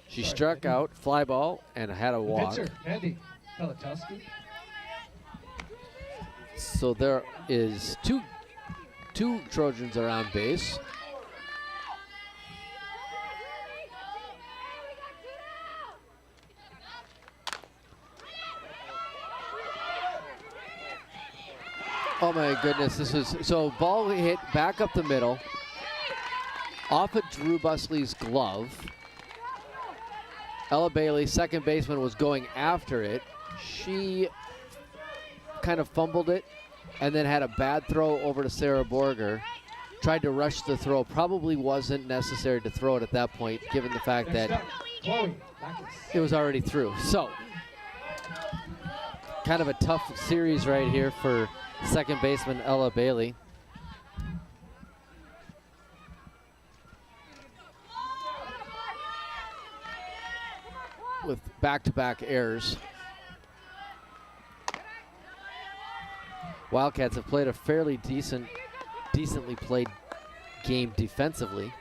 She struck out, fly ball, and had a walk. Pitcher, Mandy Pelatowski. So there is two Trojans are on base. Oh my goodness, this is, so ball hit back up the middle, off of Drew Busley's glove. Ella Bailey, second baseman, was going after it. She kind of fumbled it and then had a bad throw over to Sarah Borger. Tried to rush the throw, probably wasn't necessary to throw it at that point given the fact that it was already through. So, kind of a tough series right here for second baseman Ella Bailey. With back-to-back errors. Wildcats have played a fairly decently played game defensively.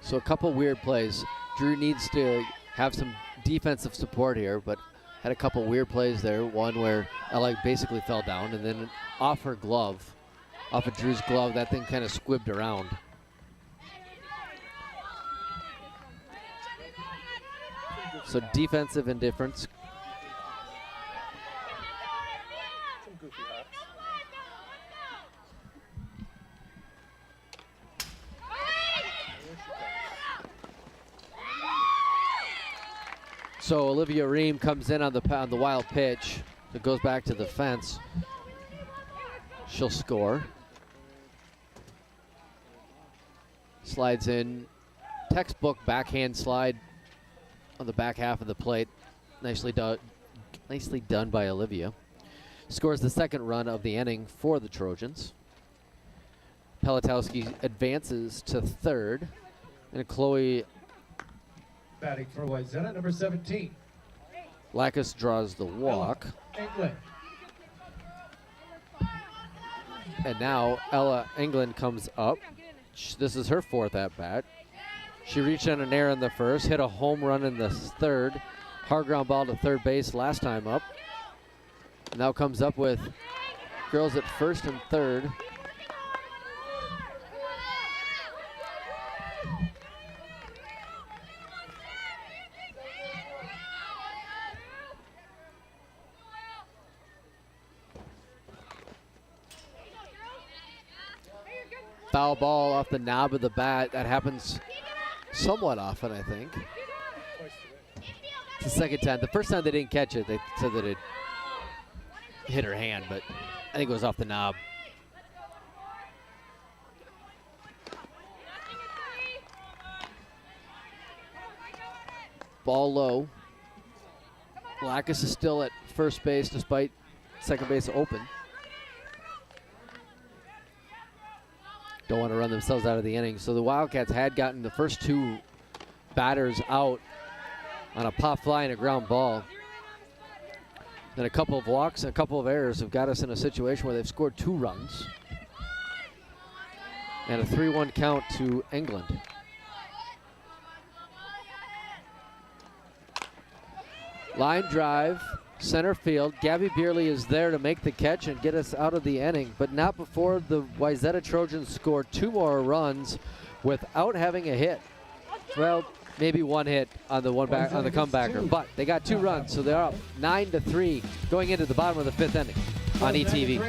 So a couple weird plays. Drew needs to have some defensive support here, but had a couple weird plays there. One where Ella basically fell down, and then off her glove, off of Drew's glove, that thing kind of squibbed around. So defensive indifference. So Olivia Ream comes in on the wild pitch. It goes back to the fence. She'll score. Slides in. Textbook backhand slide on the back half of the plate. Nicely done by Olivia. Scores the second run of the inning for the Trojans. Pelatowski advances to third. And Chloe Batting for Wayzata, number 17. Lacus draws the walk. England. And now Ella England comes up. This is her 4th at-bat. She reached on an error in the first, hit a home run in the third. Hard ground ball to third base last time up. Now comes up with girls at first and third. Foul ball off the knob of the bat. That happens somewhat often, I think. It's the second time. The first time they didn't catch it, they said that it hit her hand, but I think it was off the knob. Ball low. Blackus is still at first base despite second base open. Don't want to run themselves out of the inning. So the Wildcats had gotten the first two batters out on a pop fly and a ground ball. Then a couple of walks and a couple of errors have got us in a situation where they've scored 2 runs. And a 3-1 count to England. Line drive, center field. Gabby Beerley is there to make the catch and get us out of the inning, but not before the Wayzata Trojans score 2 more runs without having a hit. Well, maybe 1 hit on the comebacker, but they got 2 runs, so they're up 9-3 going into the bottom of the 5th inning on ETV.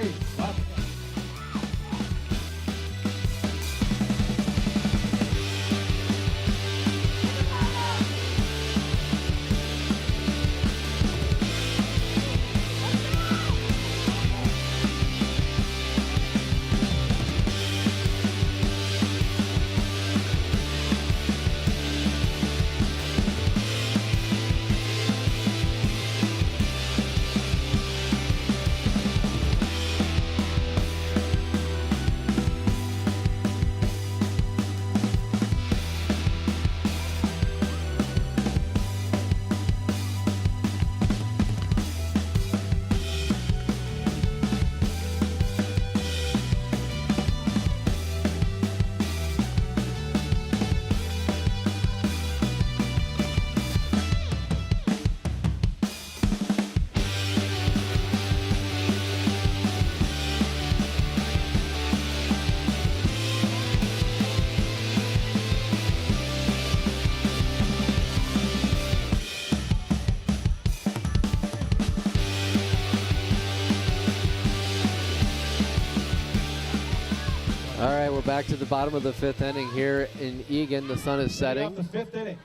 All right, we're back to the bottom of the 5th inning here in Eagan. The sun is setting. The 5th inning.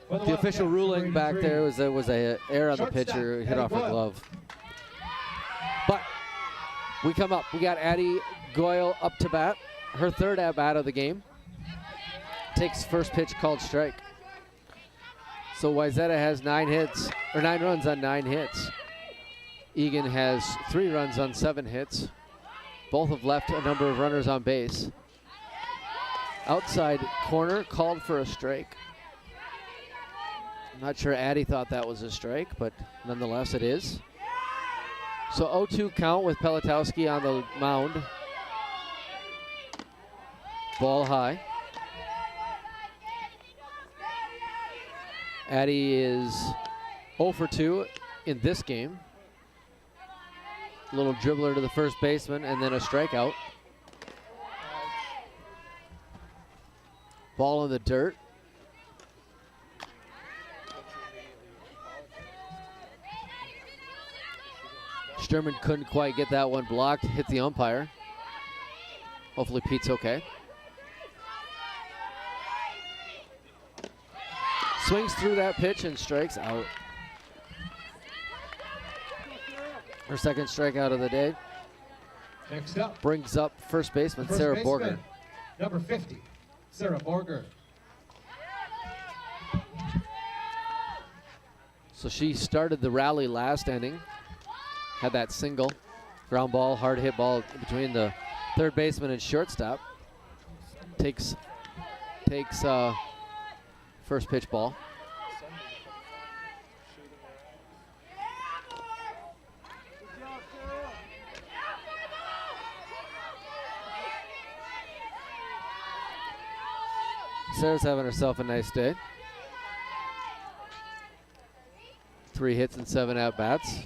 The official ruling back there was there was a error on the pitcher, hit off her glove. But we come up. We got Addie Goyle up to bat. Her 3rd at bat of the game. Takes first pitch, called strike. So Wayzata has 9 runs on 9 hits. Eagan has 3 runs on 7 hits. Both have left a number of runners on base. Outside corner, called for a strike. I'm not sure Addie thought that was a strike, but nonetheless it is. So 0-2 count with Pelatowski on the mound. Ball high. Addie is 0 for 2 in this game. Little dribbler to the first baseman and then a strikeout. Ball in the dirt. Sturman couldn't quite get that one blocked, hit the umpire. Hopefully Pete's okay. Swings through that pitch and strikes out. Her 2nd strikeout of the day. Next up, brings up first baseman Sarah Borger. Number 50, Sarah Borger. So she started the rally last inning. Had that single, ground ball, hard hit ball between the 3rd baseman and shortstop. Takes first pitch ball. Sarah's having herself a nice day. 3 hits and 7 at-bats,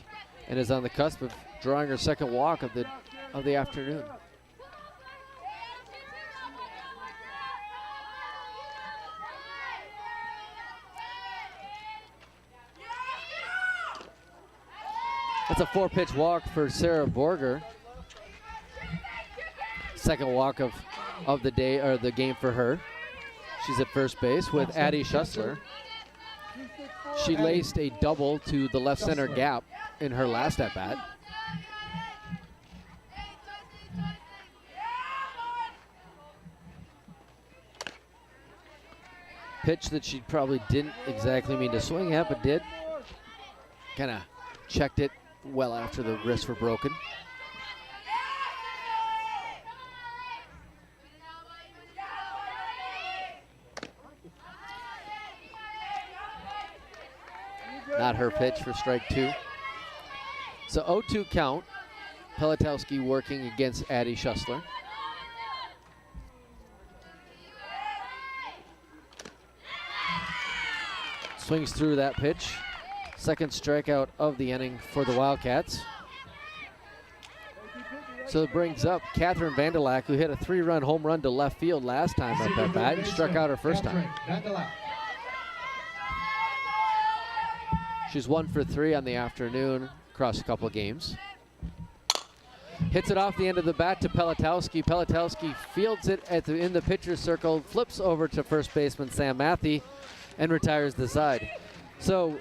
and is on the cusp of drawing her 2nd walk of the afternoon. That's a 4-pitch walk for Sarah Borger. 2nd walk of of the day, or the game for her. She's at first base with Addie Schussler. She laced a double to the left center gap in her last at bat. Pitch that she probably didn't exactly mean to swing at, but did. Kind of checked it well after the wrists were broken. Not her pitch for strike 2. So 0-2 count. Pelatowski working against Addie Schussler. Swings through that pitch. Second strikeout of the inning for the Wildcats. So it brings up Catherine Vanderlack, who hit a 3-run home run to left field last time up at bat and struck out her first time. She's 1 for 3 on the afternoon across a couple of games. Hits it off the end of the bat to Pelatowski. Pelatowski fields it in the pitcher's circle, flips over to first baseman Sam Matthey, and retires the side. So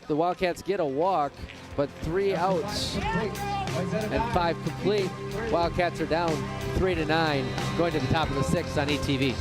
the Wildcats get a walk, but 3 outs and 5 complete. Wildcats are down 3-9, going to the top of the 6th on ETV.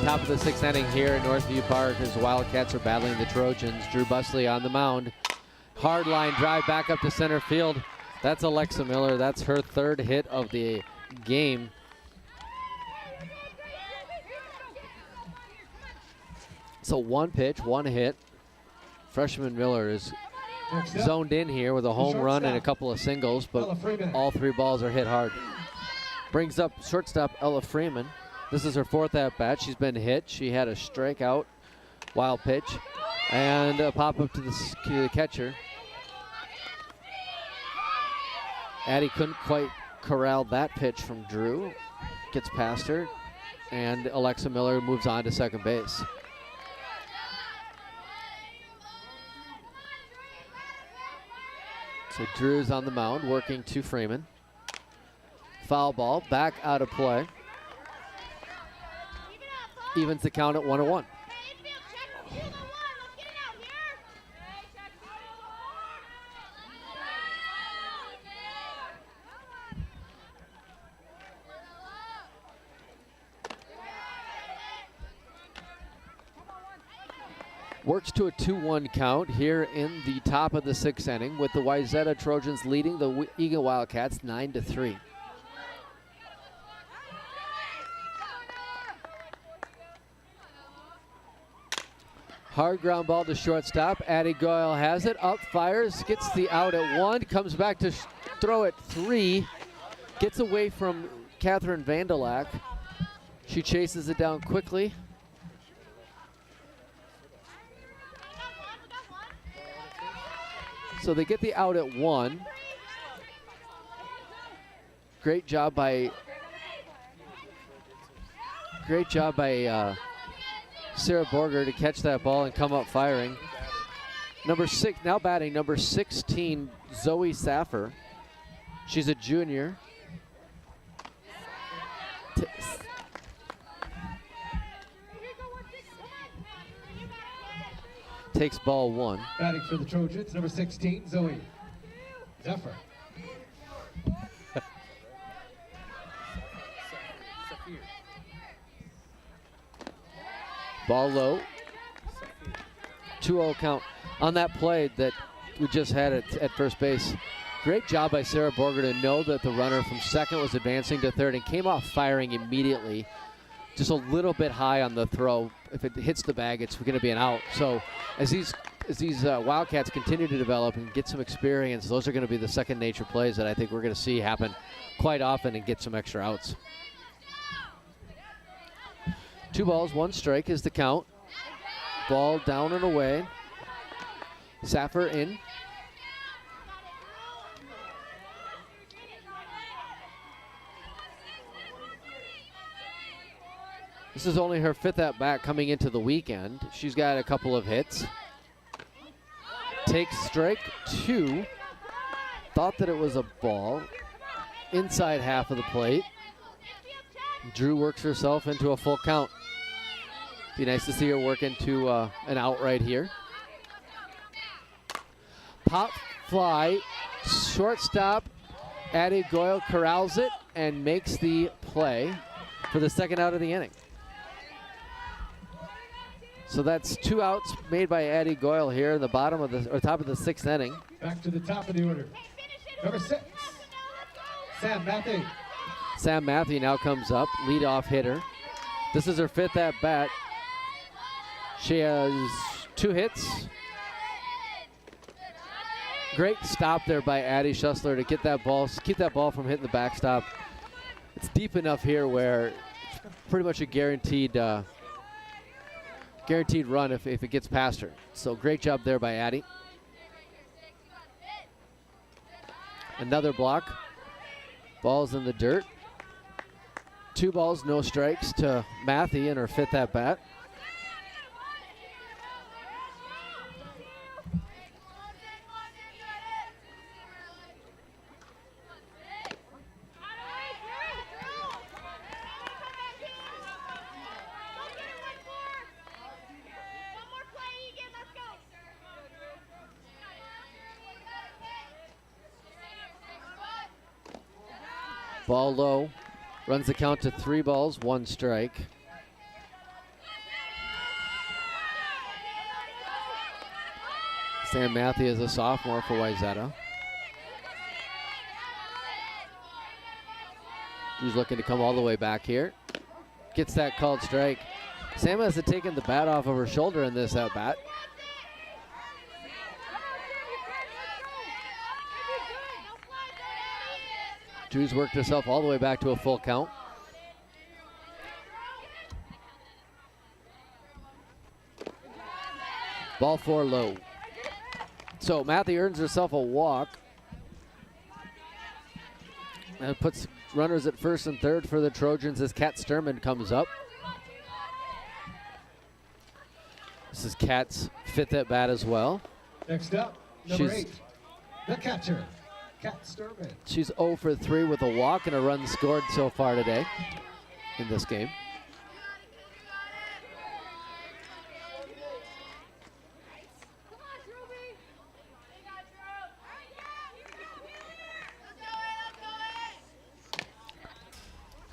Top of the 6th inning here at Northview Park as the Wildcats are battling the Trojans. Drew Busley on the mound. Hard line drive back up to center field. That's Alexa Miller. That's her 3rd hit of the game. So 1 pitch, 1 hit. Freshman Miller is zoned in here with a home run and a couple of singles, but all 3 balls are hit hard. Brings up shortstop Ella Freeman. This is her 4th at-bat. She's been hit. She had a strikeout, wild pitch, and a pop-up to the catcher. Addie couldn't quite corral that pitch from Drew. Gets past her, and Alexa Miller moves on to second base. So Drew's on the mound, working to Freeman. Foul ball, back out of play. Evens the count at 1-1. Works to a 2-1 count here in the top of the 6th inning with the Wayzata Trojans leading the Eagan Wildcats 9-3. Hard ground ball to shortstop. Addie Goyle has it. Up, fires, gets the out at 1. Comes back to throw at 3. Gets away from Catherine Vanderlack. She chases it down quickly. So they get the out at 1. Great job by Sarah Borger to catch that ball and come up firing. Number 6, now batting, number 16, Zoe Saffer. She's a junior. Takes ball 1. Batting for the Trojans, number 16, Zoe Zephyr. Ball low. 2-0 count on that play that we just had at first base. Great job by Sarah Borger to know that the runner from second was advancing to third and came off firing immediately. Just a little bit high on the throw. If it hits the bag, it's going to be an out. So as these Wildcats continue to develop and get some experience, those are going to be the second nature plays that I think we're going to see happen quite often and get some extra outs. 2 balls, 1 strike is the count. Ball down and away. Saffer in. This is only her 5th at bat coming into the weekend. She's got a couple of hits. Takes strike 2. Thought that it was a ball. Inside half of the plate. Drew works herself into a full count. Be nice to see her work into an out right here. Pop fly, shortstop Addie Goyle corrals it and makes the play for the second out of the inning. So that's 2 outs made by Addie Goyle here in the bottom of the, or top of the 6th inning. Back to the top of the order. Number 6, Sam Matthew. Sam Matthew now comes up, leadoff hitter. This is her 5th at bat. She has 2 hits. Great stop there by Addie Schussler to get that ball, keep that ball from hitting the backstop. It's deep enough here where it's pretty much a guaranteed run if it gets past her. So great job there by Addie. Another block. Ball's in the dirt. 2 balls, no strikes to Matthew in her 5th at bat. Ball low, runs the count to 3 balls, 1 strike. Sam Matthew is a sophomore for Wayzata. He's looking to come all the way back here. Gets that called strike. Sam has taken the bat off of her shoulder in this at bat. Drew's worked herself all the way back to a full count. Ball 4 low. So Matthew earns herself a walk. And puts runners at first and third for the Trojans as Kat Sturman comes up. This is Kat's 5th at bat as well. Next up, number 8, the catcher, Kat Sturman. She's 0 for 3 with a walk and a run scored so far today in this game.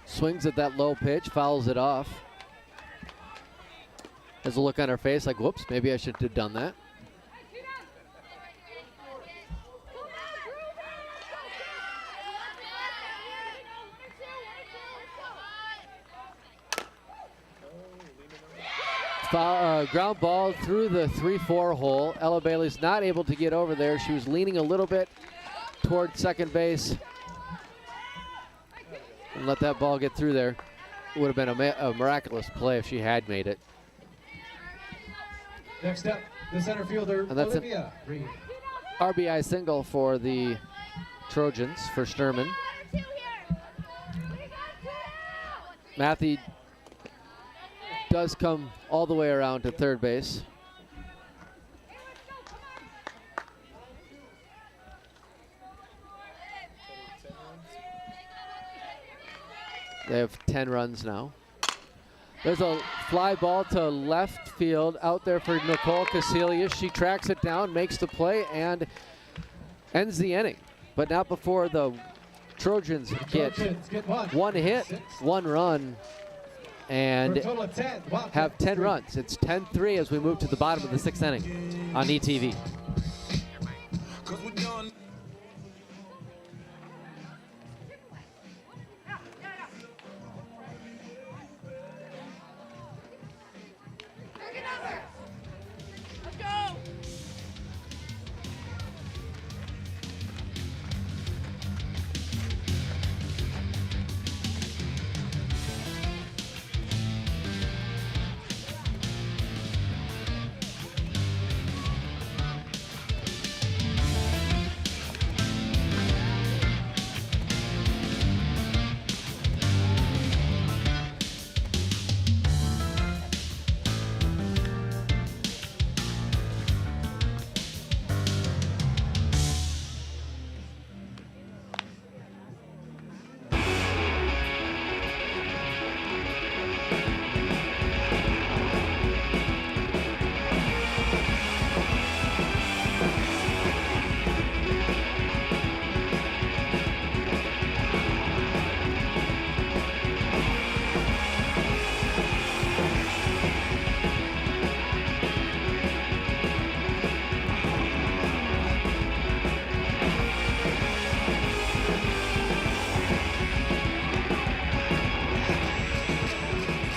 Swings at that low pitch, fouls it off. Has a look on her face like, whoops, maybe I shouldn't have done that. Ground ball through the 3-4 hole. Ella Bailey's not able to get over there. She was leaning a little bit toward second base. And let that ball get through there. would have been a miraculous play if she had made it. Next up, the center fielder, And that's Olivia Reed. RBI single for the Trojans for Sturman. Matthew does come all the way around to third base. They have 10 runs now. There's a fly ball to left field out there for Nicole Casilius. She tracks it down, makes the play, and ends the inning. But not before the Trojans get one hit, 1 run, and have 10 runs. It's 10-3 as we move to the bottom of the 6th inning on ETV.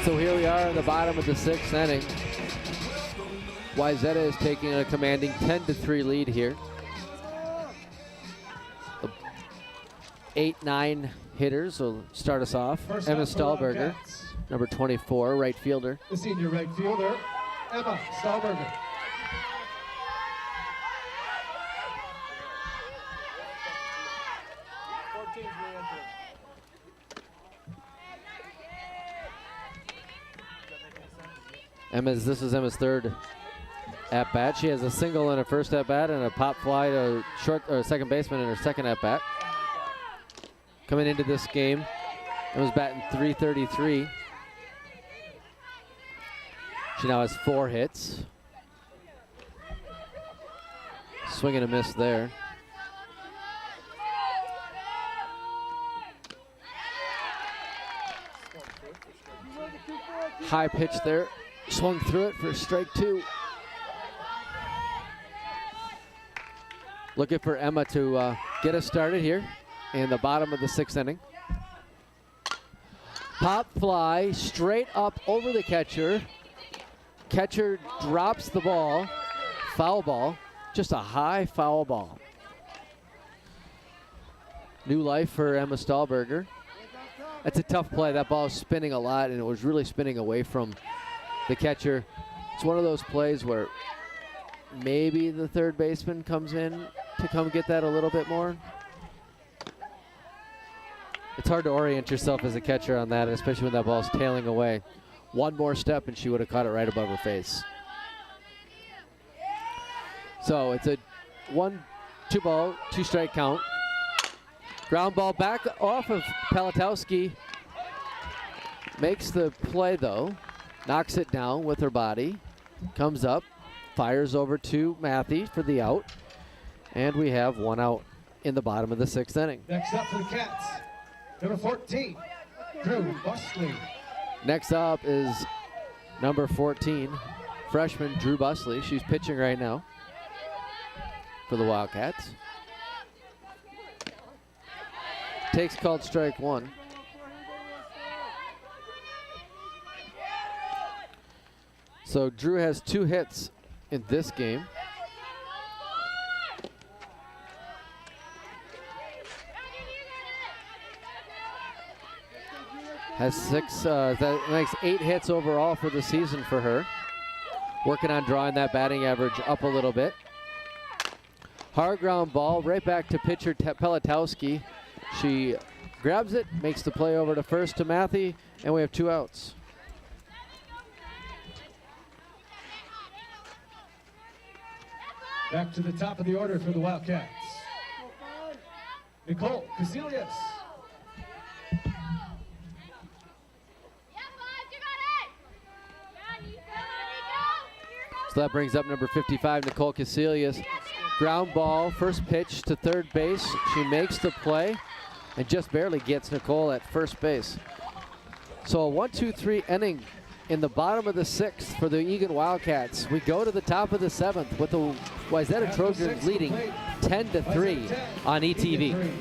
So here we are in the bottom of the 6th inning. Wayzata is taking a commanding 10-3 lead here. 8-9 hitters will start us off. First Emma up for Stahlberger, Wildcats, number 24, right fielder. the senior right fielder, Emma Stahlberger. This is Emma's 3rd at-bat. She has a single in her first at-bat and a pop fly to second baseman in her second at-bat. Coming into this game, Emma's batting .333. She now has 4 hits. Swing and a miss there. High pitch there. Swung through it for strike 2. Looking for Emma to get us started here in the bottom of the 6th inning. Pop fly straight up over the catcher. Catcher drops the ball. Foul ball. Just a high foul ball. New life for Emma Stahlberger. That's a tough play. That ball is spinning a lot, and it was really spinning away from the catcher. It's one of those plays where maybe the third baseman comes in to come get that a little bit more. It's hard to orient yourself as a catcher on that, especially when that ball's tailing away. One more step and she would have caught it right above her face. So it's a 1-2 ball, 2 strike count. Ground ball back off of Palatowski. Makes the play though. Knocks it down with her body. Comes up. Fires over to Matthew for the out. And we have 1 out in the bottom of the 6th inning. Next up for the Cats, number 14, Drew Busley. Next up is number 14, freshman Drew Busley. She's pitching right now for the Wildcats. Takes called strike 1. So Drew has 2 hits in this game. Has that makes 8 hits overall for the season for her. Working on drawing that batting average up a little bit. Hard ground ball right back to pitcher Pelitowski. She grabs it, makes the play over to first to Matthew, and we have 2 outs. Back to the top of the order for the Wildcats. Nicole Casillas. So that brings up number 55, Nicole Casillas. Ground ball, first pitch to third base. She makes the play and just barely gets Nicole at first base. So a 1-2-3 inning in the bottom of the 6th for the Eagan Wildcats. We go to the top of the 7th with the Wayzata Trojans leading 10-3 on ETV.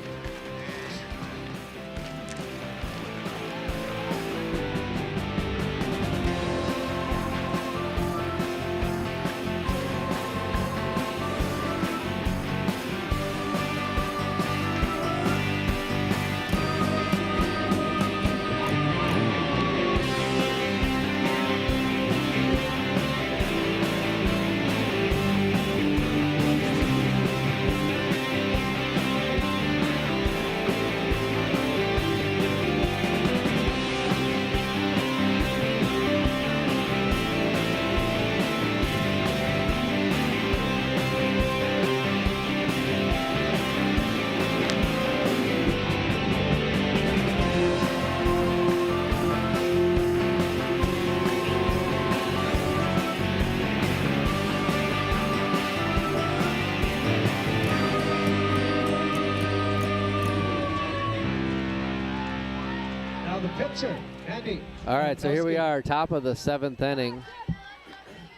Pitcher, Andy. All right, so here we are, top of the 7th inning.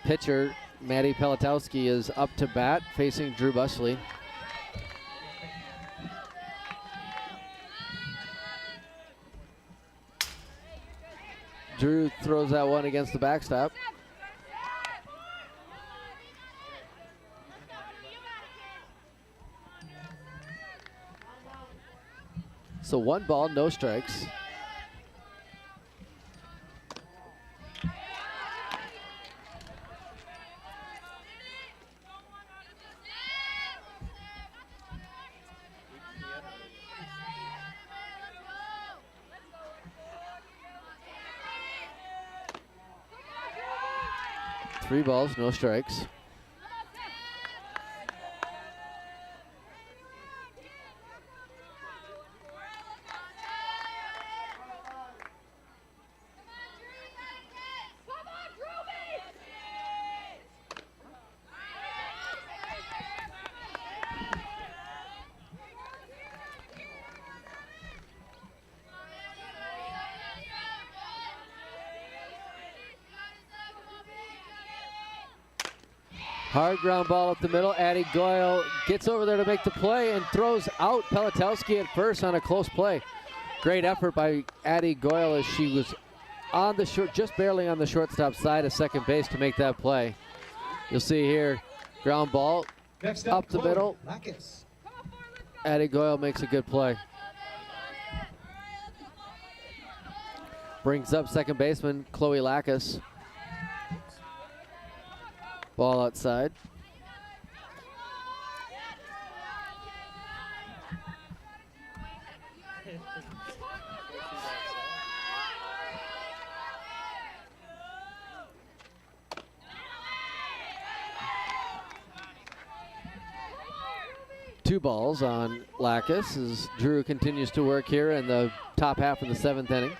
Pitcher Maddie Pelitowski is up to bat, facing Drew Busley. Drew throws that one against the backstop. So 1 ball, no strikes. Three balls, no strikes. Hard ground ball up the middle. Addie Goyle gets over there to make the play and throws out Pelitowski at first on a close play. Great effort by Addie Goyle as she was on the short, just barely on the shortstop side of second base to make that play. You'll see here, ground ball up the middle. Addie Goyle makes a good play. Brings up second baseman Chloe Lackas. Ball outside. Two balls on Lackas as Drew continues to work here in the top half of the 7th inning.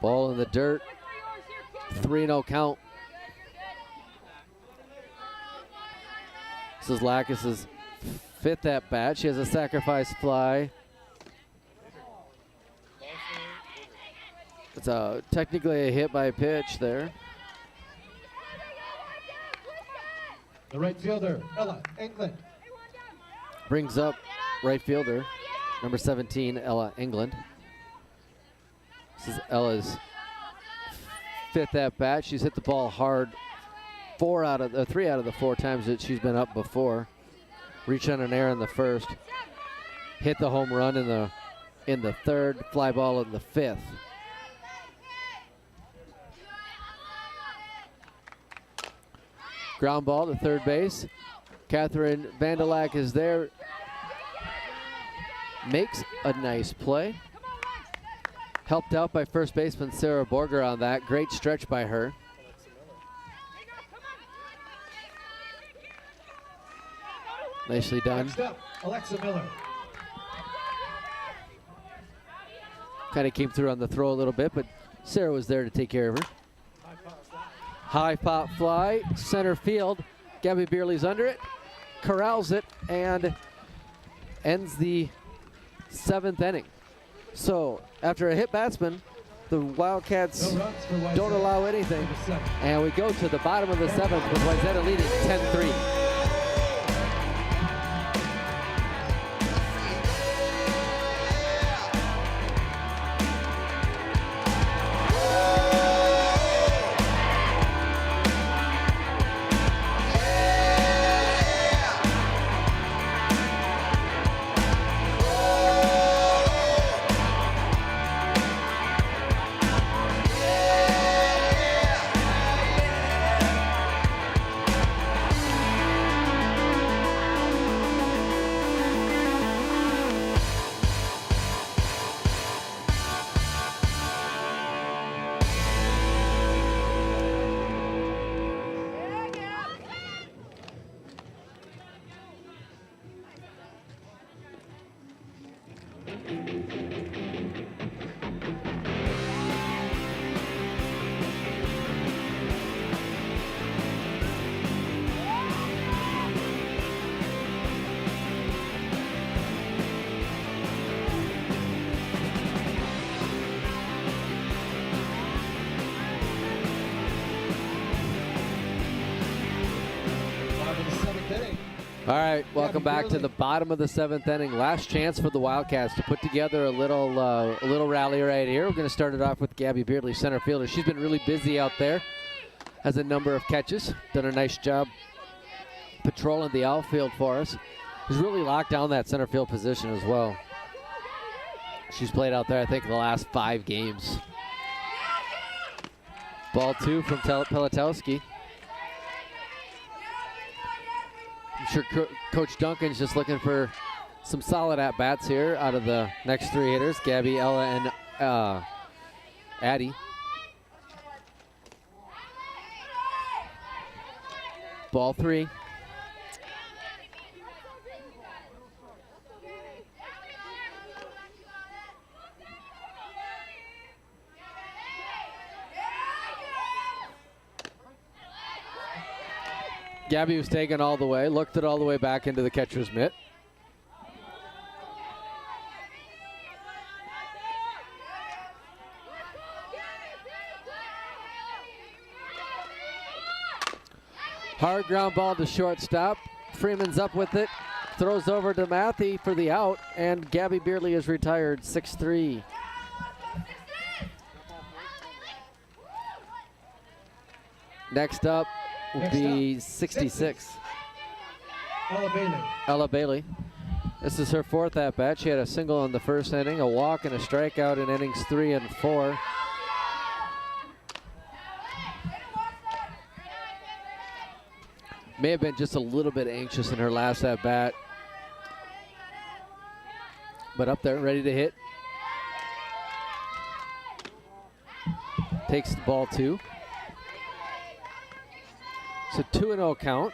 Ball in the dirt, 3-0 count. This is Lackas' 5th at bat. She has a sacrifice fly. It's technically a hit by pitch there. The right fielder, Ella England. Brings up right fielder, number 17, Ella England. This is Ella's 5th at bat. She's hit the ball hard 3 out of the 4 times that she's been up before. Reach on an error in the first. hit the home run in the third, fly ball in the fifth. Ground ball to third base. Catherine Vandalak is there. Makes a nice play. Helped out by first baseman Sarah Borger on that. Great stretch by her. Nicely done. Next up, Alexa Miller. Kind of came through on the throw a little bit, but Sarah was there to take care of her. High pop fly, center field. Gabby Beerley's under it, corrals it, and ends the 7th inning. So after a hit batsman, the Wildcats don't allow anything. And we go to the bottom of the 7th with Wayzata leading 10-3. All right, welcome back to the bottom of the 7th inning. Last chance for the Wildcats to put together a little rally right here. We're going to start it off with Gabby Beardley, center fielder. She's been really busy out there. Has a number of catches. Done a nice job patrolling the outfield for us. Has really locked down that center field position as well. She's played out there, I think, the last 5 games. Ball 2 from Pelatowski. I'm sure Coach Duncan's just looking for some solid at-bats here out of the next 3 hitters, Gabby, Ella, and Addie. Ball 3. Gabby was taken all the way, looked it all the way back into the catcher's mitt. Hard ground ball to shortstop. Freeman's up with it, throws over to Matthew for the out, and Gabby Beardley is retired, 6-3. Next up will be 66. Ella Bailey. Ella Bailey. This is her 4th at-bat. She had a single in the 1st inning, a walk and a strikeout in innings 3 and 4. May have been just a little bit anxious in her last at-bat. But up there, ready to hit. Takes the ball 2. It's a 2-0 count.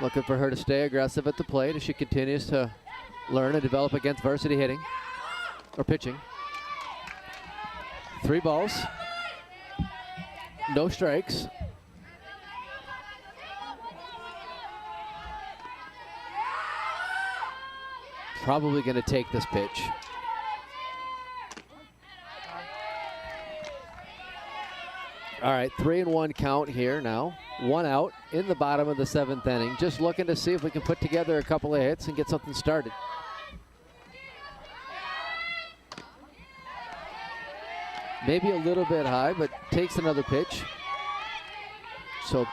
Looking for her to stay aggressive at the plate as she continues to learn and develop against varsity hitting or pitching. 3 balls. No strikes. Probably going to take this pitch. All right, 3-1 count here now. 1 out in the bottom of the 7th inning. Just looking to see if we can put together a couple of hits and get something started. Maybe a little bit high, but takes another pitch. So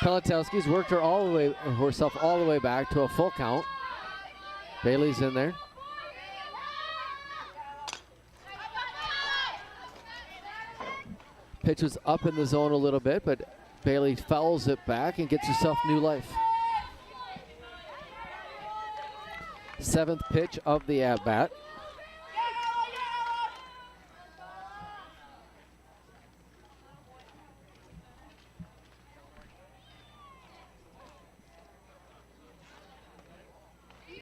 Pelatowski's worked herself all the way back to a full count. Bailey's in there. Pitch was up in the zone a little bit, but Bailey fouls it back and gets herself new life. 7th pitch of the at-bat.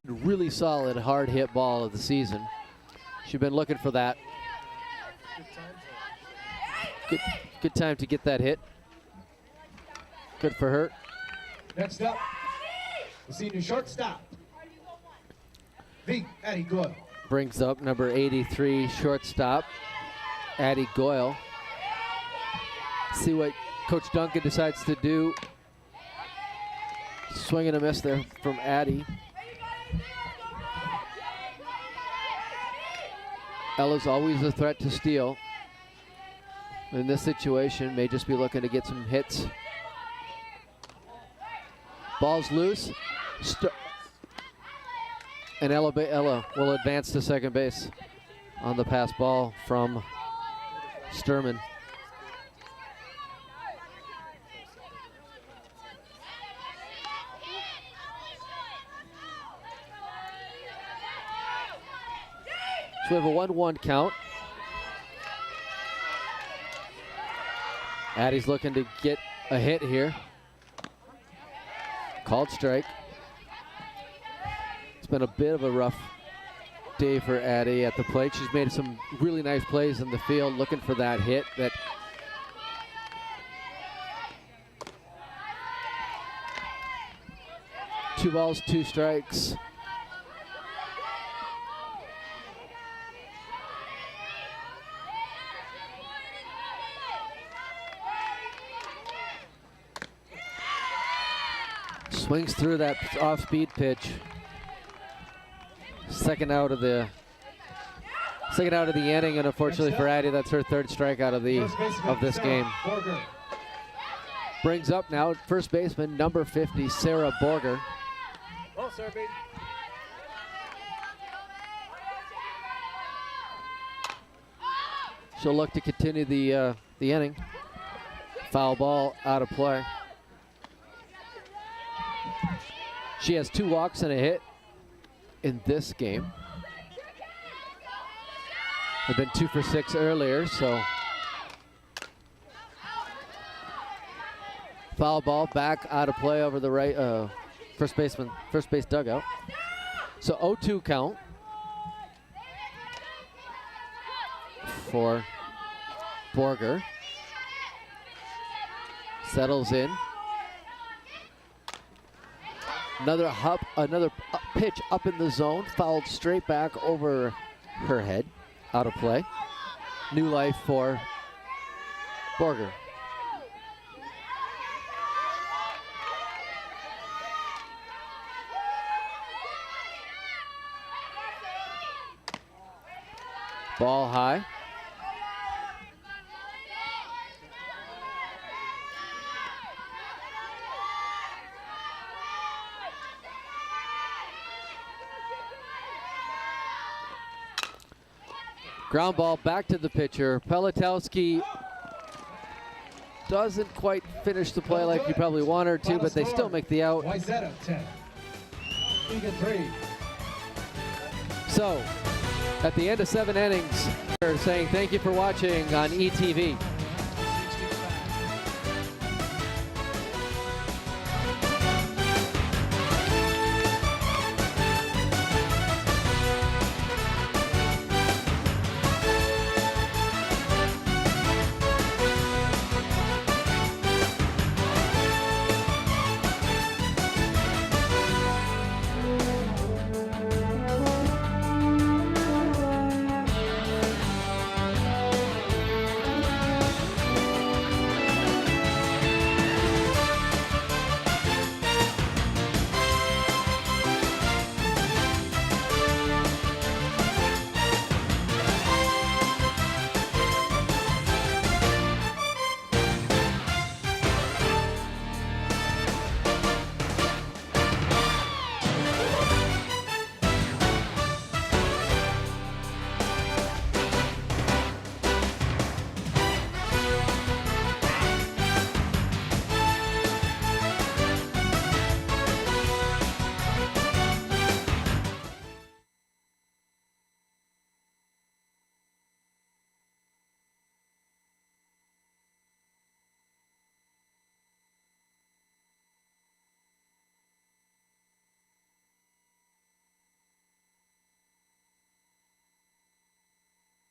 Really solid, hard hit ball of the season. She's been looking for that. Good time to get that hit. Good for her. Next up, the senior shortstop, Addie Goyle. Brings up number 83 shortstop, Addie Goyle. See what Coach Duncan decides to do. Swing and a miss there from Addie. Ella's always a threat to steal. In this situation, may just be looking to get some hits. Ball's loose. And Ella will advance to second base on the pass ball from Sturman. So we have a 1-1 count. Addie's looking to get a hit here. Called strike. It's been a bit of a rough day for Addie at the plate. She's made some really nice plays in the field, looking for that hit. That two balls, 2 strikes. Swings through that off-speed pitch. Second out of the inning, and unfortunately for Addie, that's her 3rd strikeout of this game. Brings up now first baseman number 50, Sarah Borger. Oh, sorry, baby. She'll look to continue the inning. Foul ball out of play. She has 2 walks and a hit in this game. Had been 2 for 6 earlier, so. Foul ball back out of play over the right first base dugout. So 0-2 count for Borger. Settles in. Another pitch up in the zone, fouled straight back over her head, out of play. New life for Borger. Ball high. Ground ball back to the pitcher. Pelatowski doesn't quite finish the play like you probably want her to, but they still make the out. Wayzata 10, Eagan 3. So, at the end of 7 innings, we're saying thank you for watching on ETV.